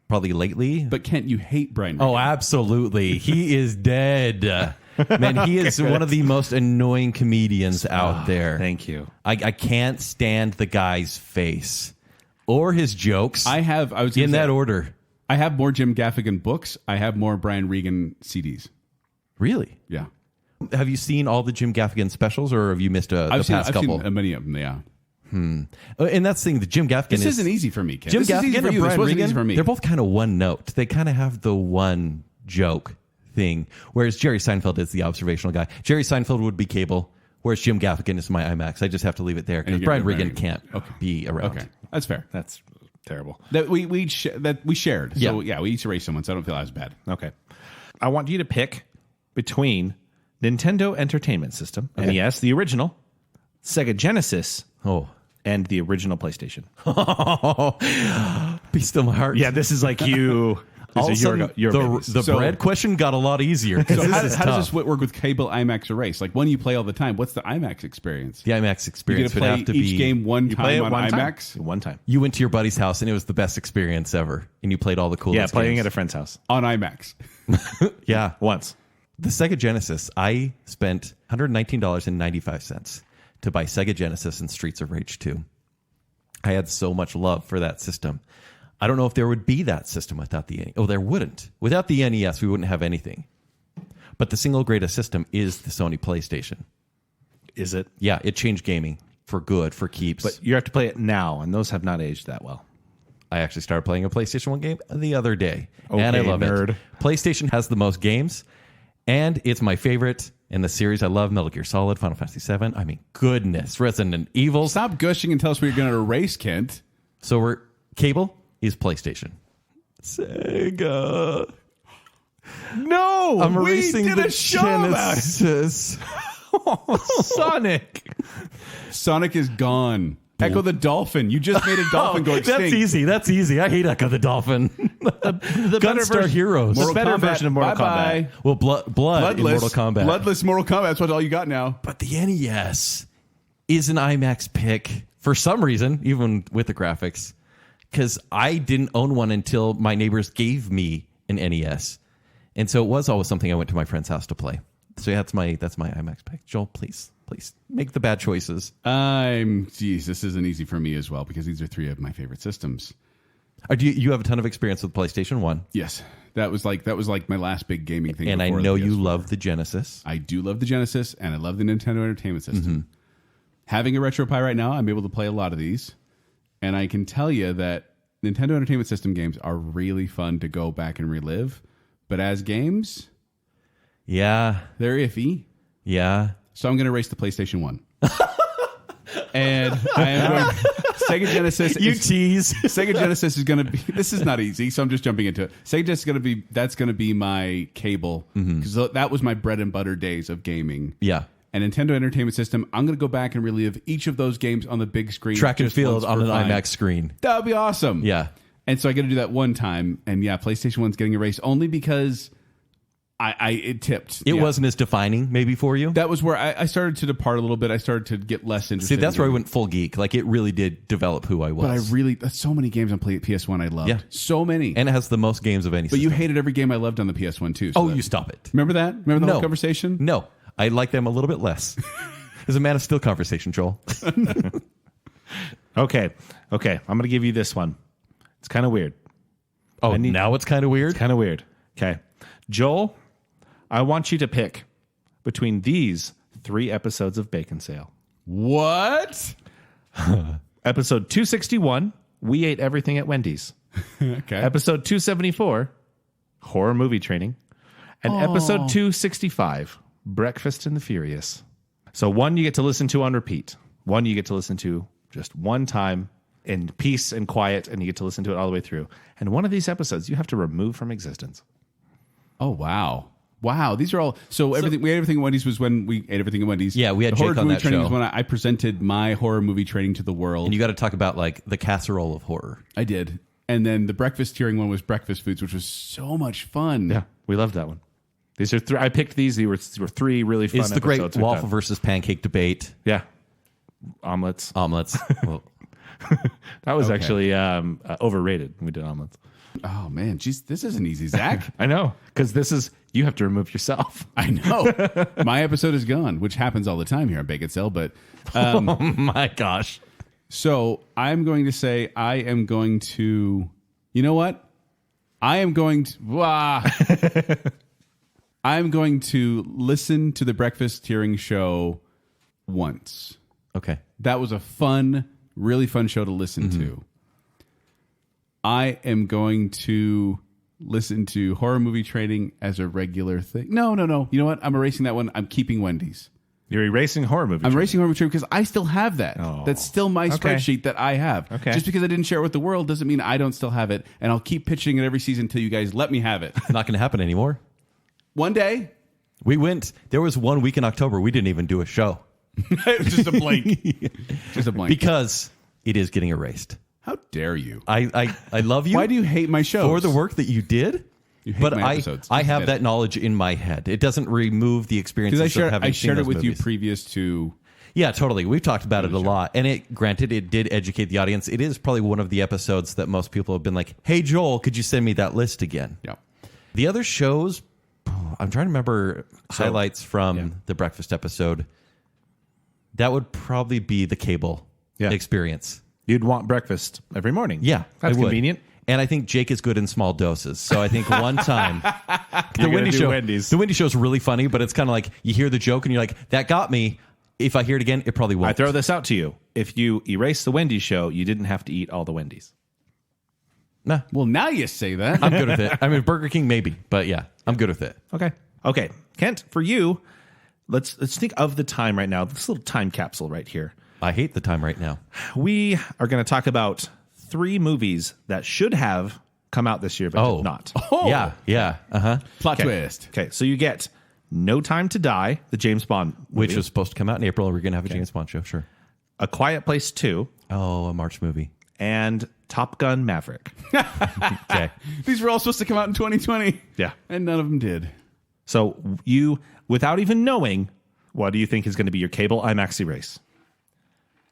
probably lately. But Kent, you hate Brian Regan. Oh, absolutely. He is dead. Man, he is one of the most annoying comedians out there. Thank you. I can't stand the guy's face or his jokes. I was in that order. I have more Jim Gaffigan books. I have more Brian Regan CDs. Really? Yeah. Have you seen all the Jim Gaffigan specials, or have you missed the past couple? I've seen many of them. Yeah. And that's the thing. The Jim Gaffigan. This isn't easy for me, Ken. Jim This is easy Gaffigan for and you. This Brian wasn't Regan. easy for me. They're both kind of one note. They kind of have the one joke thing, whereas Jerry Seinfeld is the observational guy. Jerry Seinfeld would be cable, whereas Jim Gaffigan is my IMAX. I just have to leave it there because Brian Regan can't be around. Okay, that's fair. That's terrible. That we shared. Yeah. So yeah, we each erased someone, so I don't feel as bad. Okay. I want you to pick between Nintendo Entertainment System, NES, the original, Sega Genesis, Oh. and the original PlayStation. Be still my heart. Yeah, this is like you. All of a sudden, the So- bread question got a lot easier. So This how, is how does tough. this work with cable IMAX Erase? Like when you play all the time, what's the IMAX experience? The IMAX You experience get to would play have to each be game one You play time it on one IMAX? time. One time. You went to your buddy's house and it was the best experience ever, and you played all the coolest. Yeah, playing games. at a friend's house On IMAX. Yeah. once. The Sega Genesis, I spent $119.95 to buy Sega Genesis and Streets of Rage 2. I had so much love for that system. I don't know if there would be that system without the NES. Oh, there wouldn't. Without the NES, we wouldn't have anything. But the single greatest system is the Sony PlayStation. Is it? Yeah, it changed gaming for good, for keeps. But you have to play it now, and those have not aged that well. I actually started playing a PlayStation 1 game the other day, Okay, and I love nerd. it. PlayStation has the most games, and it's my favorite in the series. I love Metal Gear Solid, Final Fantasy VII. I mean, goodness, Resident Evil. Stop gushing and tell us what you're going to erase, Kent. So we're cable is PlayStation. Sega. No, I'm we erasing did the a show about it. Genesis. Sonic. Sonic is gone. Echo the Dolphin. You just made a dolphin go extinct. That's easy. That's easy. I hate Echo the Dolphin. the Gunstar Heroes. The better Kombat. version of Mortal Bye-bye. Kombat. Well, blood in Mortal Kombat. Bloodless Mortal Kombat. That's what all you got now. But the NES is an IMAX pick for some reason, even with the graphics, because I didn't own one until my neighbors gave me an NES, and so it was always something I went to my friend's house to play. So yeah, that's my IMAX pick. Joel, please make the bad choices. Geez, this isn't easy for me as well because these are three of my favorite systems. Do you have a ton of experience with PlayStation 1? Yes, that was like my last big gaming thing. And I before know the you PS4. love the Genesis. I do love the Genesis, and I love the Nintendo Entertainment System. Having a RetroPie right now, I'm able to play a lot of these, and I can tell you that Nintendo Entertainment System games are really fun to go back and relive. But as games, Yeah. they're iffy. Yeah. So I'm going to erase the PlayStation 1. And I am going Sega Genesis. tease. Sega Genesis is going to be. This is not easy, so I'm just jumping into it. Sega Genesis is going to be. That's going to be my cable because that was my bread and butter days of gaming. Yeah. And Nintendo Entertainment System. I'm going to go back and relive each of those games on the big screen. Track and just field once on for an fun. IMAX screen. That would be awesome. Yeah. And so I got to do that one time, and yeah, PlayStation 1's getting erased only because it tipped. It Yeah. wasn't as defining maybe for you. That was where I started to depart a little bit. I started to get less interested. See, that's in where I it. went full geek. Like it really did develop who I was. But I really, that's so many games on PS1 I loved. Yeah. So many. And it has the most games of any But you system. hated every game I loved on the PS1 too. Oh, you stop it. Remember that? Remember the No. whole conversation? No, I like them a little bit less. It's a Man of Steel conversation, Joel. Okay. I'm going to give you this one. It's kind of weird. Oh, need- now it's kind of weird. Kind of weird. Okay. Joel, I want you to pick between these 3 episodes of Baconsale. What? Episode 261, We Ate Everything at Wendy's. Okay. Episode 274, Horror Movie Training. And episode 265, Breakfast in the Furious. So one you get to listen to on repeat. One you get to listen to just one time in peace and quiet, and you get to listen to it all the way through. And one of these episodes you have to remove from existence. Oh, wow. Wow. These are all. So everything, we ate everything at Wendy's was when we ate everything at Wendy's. Yeah, we had the horror Jake on movie that training show. was when I presented my horror movie training to the world. And you got to talk about like the casserole of horror. I did. And then the breakfast hearing one was breakfast foods, which was so much fun. Yeah, we loved that one. These are 3. I picked these. These were 3 really fun It's the great episodes we've waffle done. versus pancake debate. Yeah. Omelets. Omelets. Well, That was actually overrated. We did omelets. Oh, man. Jeez, this isn't easy, Zach. I know, because this is, you have to remove yourself. I know. My episode is gone, which happens all the time here on Baconsale. But oh my gosh. so I'm going to say I am going to. You know what? I am going to. I'm going to listen to the breakfast hearing show once. Okay. That was a fun, really fun show to listen to. I am going to listen to horror movie training as a regular thing. No. You know what? I'm erasing that one. I'm keeping Wendy's. You're erasing horror movies. I'm erasing horror movie training because I still have that. Oh. That's still my Okay. spreadsheet that I have. Okay. Just because I didn't share it with the world doesn't mean I don't still have it. And I'll keep pitching it every season until you guys let me have it. It's not going to happen anymore. One day. There was one week in October we didn't even do a show. Just a blank. Just a blank. Because it is getting erased. How dare you? I love you. Why do you hate my shows? For the work that you did. You hate But my episodes. I Just have admit that it. knowledge in my head. It doesn't remove the experience Because of having I seen shared it those with movies. you previous to. Yeah, totally. We've talked about it a lot. And it, granted, it did educate the audience. It is probably one of the episodes that most people have been like, hey, Joel, could you send me that list again? Yeah. The other shows, I'm trying to remember highlights from the breakfast episode. That would probably be the cable experience. You'd want breakfast every morning. Yeah, that's I would. convenient. And I think Jake is good in small doses. So I think one time the gonna Wendy do show, Wendy's. the Wendy show is really funny, but it's kind of like you hear the joke and you're like, that got me. If I hear it again, it probably won't. I throw this out to you. If you erase the Wendy's show, you didn't have to eat all the Wendy's. Nah, Well, now you say that. I'm good with it. I mean, Burger King maybe, but yeah, I'm good with it. Okay. Kent, for you, let's think of the time right now. This little time capsule right here. I hate the time right now. We are going to talk about 3 movies that should have come out this year, but did not. Yeah. Uh-huh. Plot twist. Okay, so you get No Time to Die, the James Bond movie. Which was supposed to come out in April. We're going to have a James Bond show, sure. A Quiet Place 2, Oh, a March movie. and Top Gun Maverick. Okay. These were all supposed to come out in 2020. Yeah. And none of them did. So you, without even knowing, what do you think is going to be your cable IMAX erase?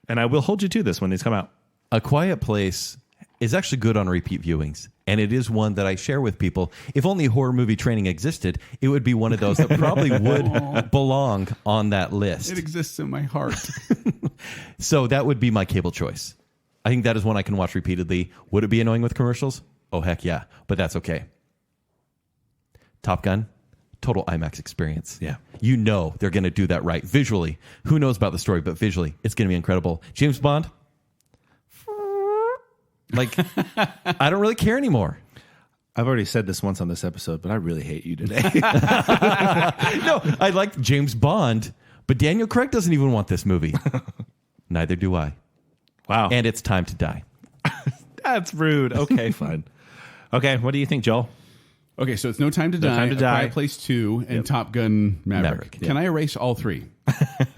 And I will hold you to this when these come out. A Quiet Place is actually good on repeat viewings, and it is one that I share with people. If only horror movie training existed, it would be one of those that probably would belong on that list. It exists in my heart. So that would be my cable choice. I think that is one I can watch repeatedly. Would it be annoying with commercials? Oh, heck yeah, but that's okay. Top Gun, total IMAX experience. Yeah. You know they're going to do that right. Visually, who knows about the story, but visually, it's going to be incredible. James Bond, like, I don't really care anymore. I've already said this once on this episode, but I really hate you today. No, I like James Bond, but Daniel Craig doesn't even want this movie. Neither do I. Wow. And it's time to die. That's rude. Okay, fine. Okay, what do you think, Joel? Okay, so it's No Time to Die, Time to A Die. Quiet Place 2, and Top Gun Maverick. Maverick, Can I erase all 3?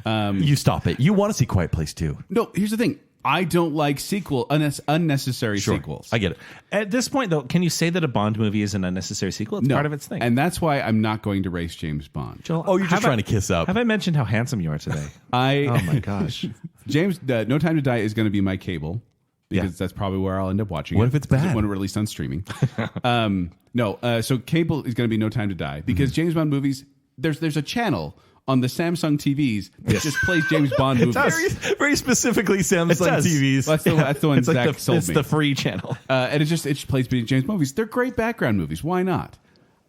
You stop it. You want to see Quiet Place too. No, here's the thing. I don't like unnecessary sequels. I get it. At this point, though, can you say that a Bond movie is an unnecessary sequel? It's No. part of its thing. And that's why I'm not going to erase James Bond. Joel, Oh, you're just have trying I- to kiss up. Have I mentioned how handsome you are today? Oh my gosh. No Time to Die is going to be my cable because that's probably where I'll end up watching What it. if it's bad? When it's released on streaming. So cable is going to be No Time to Die because James Bond movies, there's a channel on the Samsung TVs that just plays James Bond movies. Very, very specifically Samsung does. TVs. That's the one It's like Zack sold it's me. the free channel. And it just plays James movies. They're great background movies. Why not?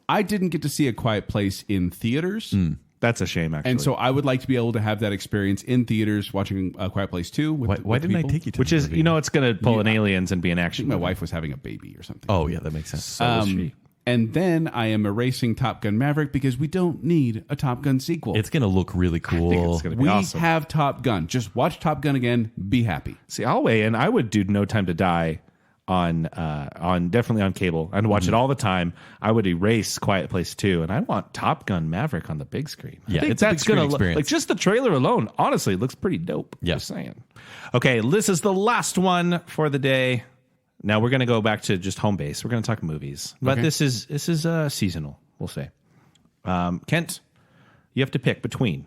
I didn't get to see A Quiet Place in theaters. That's a shame, actually. And so I would like to be able to have that experience in theaters watching A Quiet Place 2. Why didn't I take you to Which the is, movie? you know, it's going to pull in Aliens and be an I action think my movie. wife was having a baby or something. Oh, yeah, that makes sense. So is she. And then I am erasing Top Gun Maverick because we don't need a Top Gun sequel. It's going to look really cool. it's gonna be we awesome. have Top Gun. Just watch Top Gun again. Be happy. See, I'll weigh in. I would do No Time to Die on definitely on cable. I'd watch it all the time. I would erase Quiet Place 2, and I want Top Gun Maverick on the big screen. I Yeah, think it's a big that's gonna screen experience. like just the trailer alone. Honestly, looks pretty dope. Yeah. Just saying. Okay, this is the last one for the day. Now we're going to go back to just home base. We're going to talk movies, but Okay. this is seasonal. We'll say. Kent, you have to pick between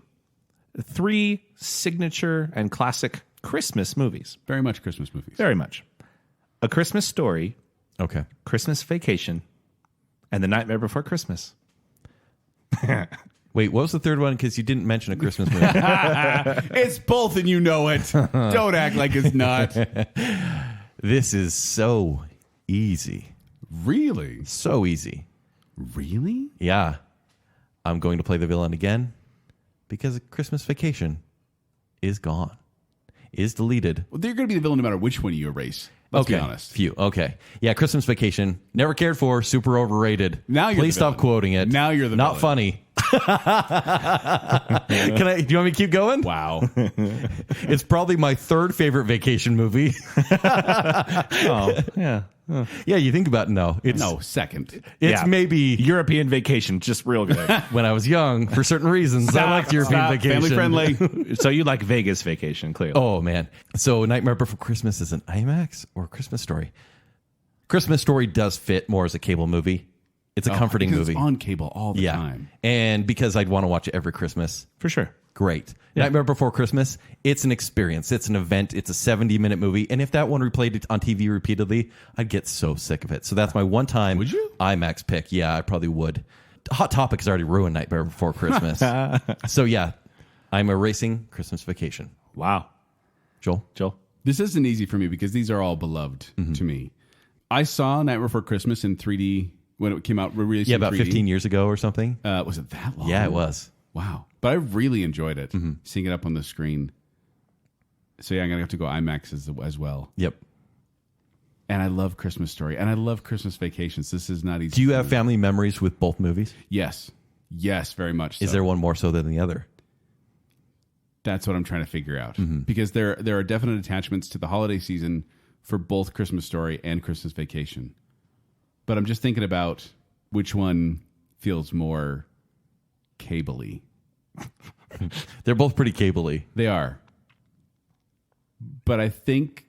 3 signature and classic Christmas movies. Very much Christmas movies. Very much. A Christmas Story, Okay. Christmas Vacation, and The Nightmare Before Christmas. Wait, what was the third one? Because you didn't mention a Christmas movie. It's both and you know it. Don't act like it's not. This is so easy. Really? So easy. Really? Yeah. I'm going to play the villain again because a Christmas Vacation is gone, is deleted. Well, they're going to be the villain no matter which one you erase. Let's be honest. Few. Okay. Yeah, Christmas Vacation. Never cared for. Super overrated. Now you're Please the stop villain. quoting it. Now you're the Not villain. funny. Do you want me to keep going? Wow. It's probably my third favorite vacation movie. Oh, yeah. Yeah, you think about it, no. It's No, second. It's Yeah. maybe European Vacation, just real good. when I was young, for certain reasons, I liked European Vacation. Family friendly. So you like Vegas Vacation, clearly. Oh, man. So Nightmare Before Christmas is an IMAX or Christmas Story? Christmas Story does fit more as a cable movie. It's a comforting because movie. It's on cable all the time. And because I'd want to watch it every Christmas. For sure. Great. Nightmare Before Christmas, it's an experience. It's an event. It's a 70-minute movie. And if that one replayed it on TV repeatedly, I'd get so sick of it. So that's my one-time Would you? IMAX pick. Yeah, I probably would. Hot Topic has already ruined Nightmare Before Christmas. So yeah, I'm erasing Christmas Vacation. Wow. Joel? This isn't easy for me because these are all beloved to me. I saw Nightmare Before Christmas in 3D when it came out. Released Yeah, in about 3D. 15 years ago or something. Was it that long? Yeah, it was. Wow. But I really enjoyed it, seeing it up on the screen. So yeah, I'm going to have to go IMAX as well. Yep. And I love Christmas Story. And I love Christmas Vacations. This is not easy. Do you for have me. family memories with both movies? Yes. Yes, very much so. Is there one more so than the other? That's what I'm trying to figure out. Because there are definite attachments to the holiday season for both Christmas Story and Christmas Vacation. But I'm just thinking about which one feels more cable-y. They're both pretty cable-y. They are. But I think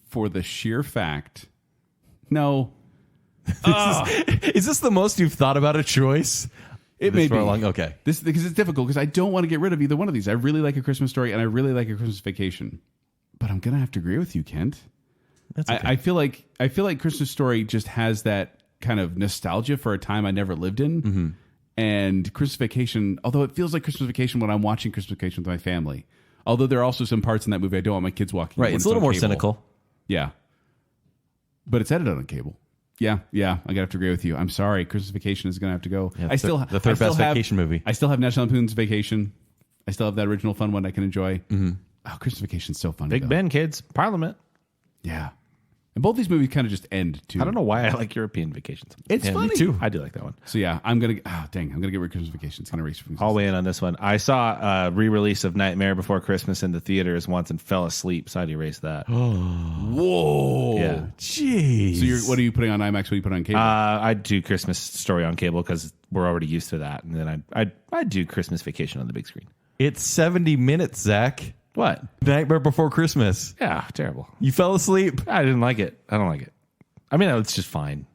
for the sheer fact, no. Is this the most you've thought about a choice? It may for be. a long- okay. This because it's difficult because I don't want to get rid of either one of these. I really like A Christmas Story and I really like A Christmas Vacation. But I'm going to have to agree with you, Kent. That's okay. I feel like Christmas Story just has that kind of nostalgia for a time I never lived in. And Christmas Vacation, although it feels like Christmas Vacation when I'm watching Christmas Vacation with my family, although there are also some parts in that movie I don't want my kids walking. Right, when it's a little on more cable. cynical. Yeah. But it's edited on cable. Yeah, I'm gonna have to agree with you. I'm sorry, Christmas Vacation is gonna have to go. Yeah, I still the third I still best have- vacation movie. I still have National Lampoon's Vacation. I still have that original fun one I can enjoy. Oh, Christmas Vacation's so fun. Big Ben, kids. Parliament. Yeah. And both these movies kind of just end too. I don't know why I like European Vacations. It's Yeah, me funny too. I do like that one. So yeah, I'm gonna get rid of Christmas Vacation. It's gonna erase from. I'll weigh in on this one. I saw a re-release of Nightmare Before Christmas in the theaters once and fell asleep, so I'd erase that. Whoa. Yeah. Jeez. So what are you putting on IMAX? What are you putting on cable? I'd do Christmas Story on cable because we're already used to that, and then I'd do Christmas Vacation on the big screen. It's 70 minutes, Zach. What? Nightmare Before Christmas. Yeah, terrible. You fell asleep. I didn't like it. I don't like it. I mean, it's just fine.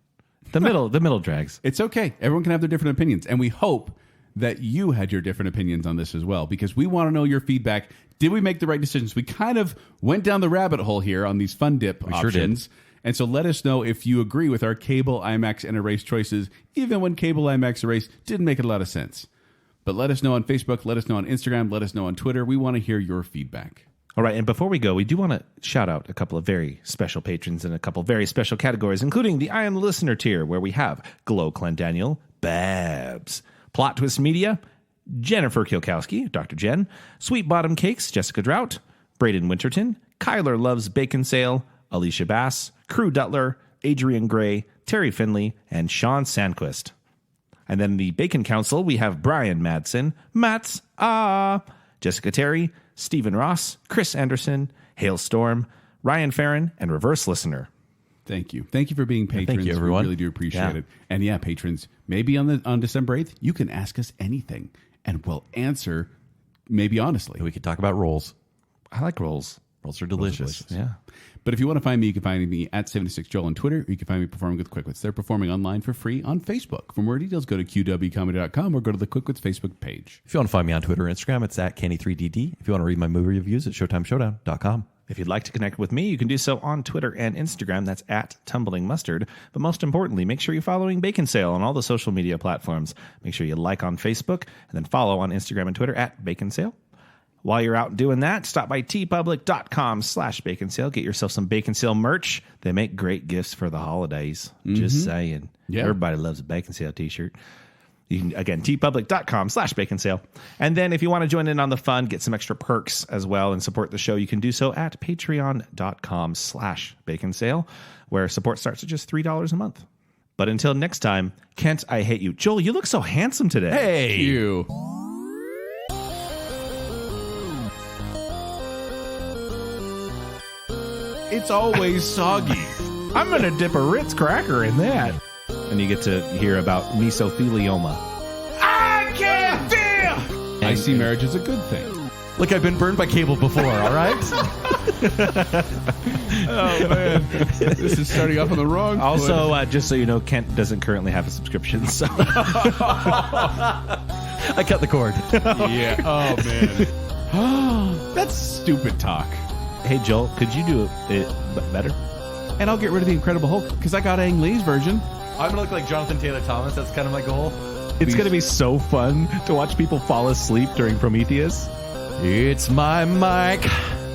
The middle drags. It's okay. Everyone can have their different opinions, and we hope that you had your different opinions on this as well, because we want to know your feedback. Did we make the right decisions? We kind of went down the rabbit hole here on these fun dip sure did. options. And so let us know if you agree with our cable, IMAX, and erase choices, even when cable, IMAX, erase didn't make a lot of sense. But let us know on Facebook, let us know on Instagram, let us know on Twitter. We want to hear your feedback. All right, and before we go, we do want to shout out a couple of very special patrons in a couple of very special categories, including the I Am the Listener tier, where we have Glow Clendaniel, Babs, Plot Twist Media, Jennifer Kielkowski, Dr. Jen, Sweet Bottom Cakes, Jessica Drought, Braden Winterton, Kyler Loves Baconsale, Alicia Bass, Crew Dutler, Adrian Gray, Terry Finley, and Sean Sandquist. And then the Bacon Council, we have Brian Madsen, Mats, Jessica Terry, Stephen Ross, Chris Anderson, Hailstorm, Ryan Farron, and Reverse Listener. Thank you. Thank you for being patrons. thank you, everyone. We really do appreciate Yeah. it. And yeah, patrons, maybe on December 8th, you can ask us anything, and we'll answer maybe honestly. We could talk about rolls. I like rolls. Rolls are delicious. Yeah. But if you want to find me, you can find me at 76Joel on Twitter, or you can find me performing with Quickwits. They're performing online for free on Facebook. For more details, go to qwcomedy.com or go to the Quickwits Facebook page. If you want to find me on Twitter or Instagram, it's at Kenny3DD. If you want to read my movie reviews, it's ShowtimeShowdown.com. If you'd like to connect with me, you can do so on Twitter and Instagram. That's at Tumbling Mustard. But most importantly, make sure you're following Baconsale on all the social media platforms. Make sure you like on Facebook and then follow on Instagram and Twitter at Baconsale. While you're out doing that, stop by tpublic.com/Baconsale. Get yourself some Baconsale merch. They make great gifts for the holidays. Just saying. Yeah. Everybody loves a Baconsale t-shirt. You can, again, tpublic.com/Baconsale. And then if you want to join in on the fun, get some extra perks as well, and support the show, you can do so at patreon.com/Baconsale, where support starts at just $3 a month. But until next time, Kent, I hate you. Joel, you look so handsome today. Hey! You. It's always soggy. I'm going to dip a Ritz cracker in that. And you get to hear about mesothelioma. I can't feel! I see marriage as a good thing. Look, I've been burned by cable before, all right? Oh, man. This is starting off on the wrong foot. Also, just so you know, Kent doesn't currently have a subscription, so... I cut the cord. Yeah. Oh, man. That's stupid talk. Hey, Joel, could you do it better? And I'll get rid of the Incredible Hulk because I got Ang Lee's version. I'm going to look like Jonathan Taylor Thomas. That's kind of my goal. It's going to be so fun to watch people fall asleep during Prometheus. It's my mic.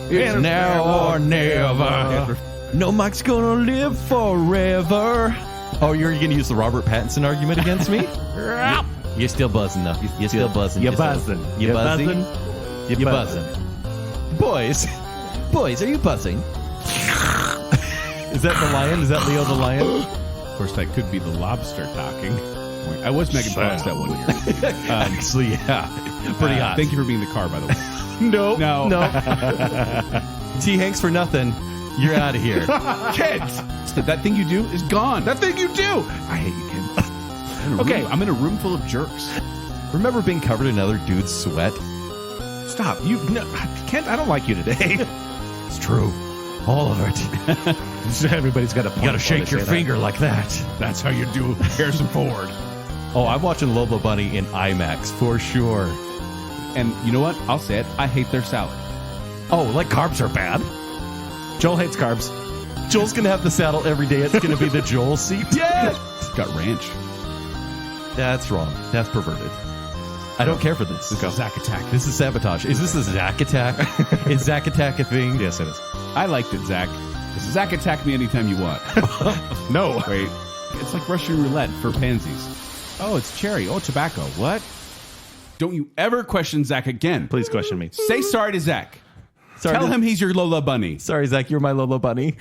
It's now or never. No mic's gonna live forever. Oh, you're gonna use the Robert Pattinson argument against me? You're still buzzing, though. You're still buzzing. You're buzzing. You're buzzing. You're buzzing. Boys, are you buzzing? Is that the lion? Is that Leo the lion? Of course, that could be the lobster talking. I was Megan Fox that 1 year. Actually, yeah. Pretty hot. Thank you for being the car, by the way. No. T. Hanks for nothing. You're out of here. Kids! That thing you do is gone. That thing you do! I hate you, Kim. Okay. I'm in a room full of jerks. Remember being covered in other dude's sweat? Stop. Kent, I don't like you today. It's true. All of it. Everybody's got a point. You gotta shake your finger like that. That's how you do Harrison Ford. Oh, I'm watching Lobo Bunny in IMAX for sure. And you know what? I'll say it. I hate their salad. Oh, like carbs are bad? Joel hates carbs. Joel's gonna have the saddle every day. It's gonna be the Joel seat. Yeah! It's got ranch. That's wrong. That's perverted. I don't care for this. This is Zack Attack. This is sabotage. Is this a Zack Attack? Is Zack Attack a thing? Yes, it is. I liked it, Zach. Zack Attack me anytime you want. No. Wait. It's like Russian roulette for pansies. Oh, it's cherry. Oh, tobacco. What? Don't you ever question Zach again. Please question me. Say sorry to Zach. Sorry Tell him he's your Lola Bunny. Sorry, Zach. You're my Lola Bunny.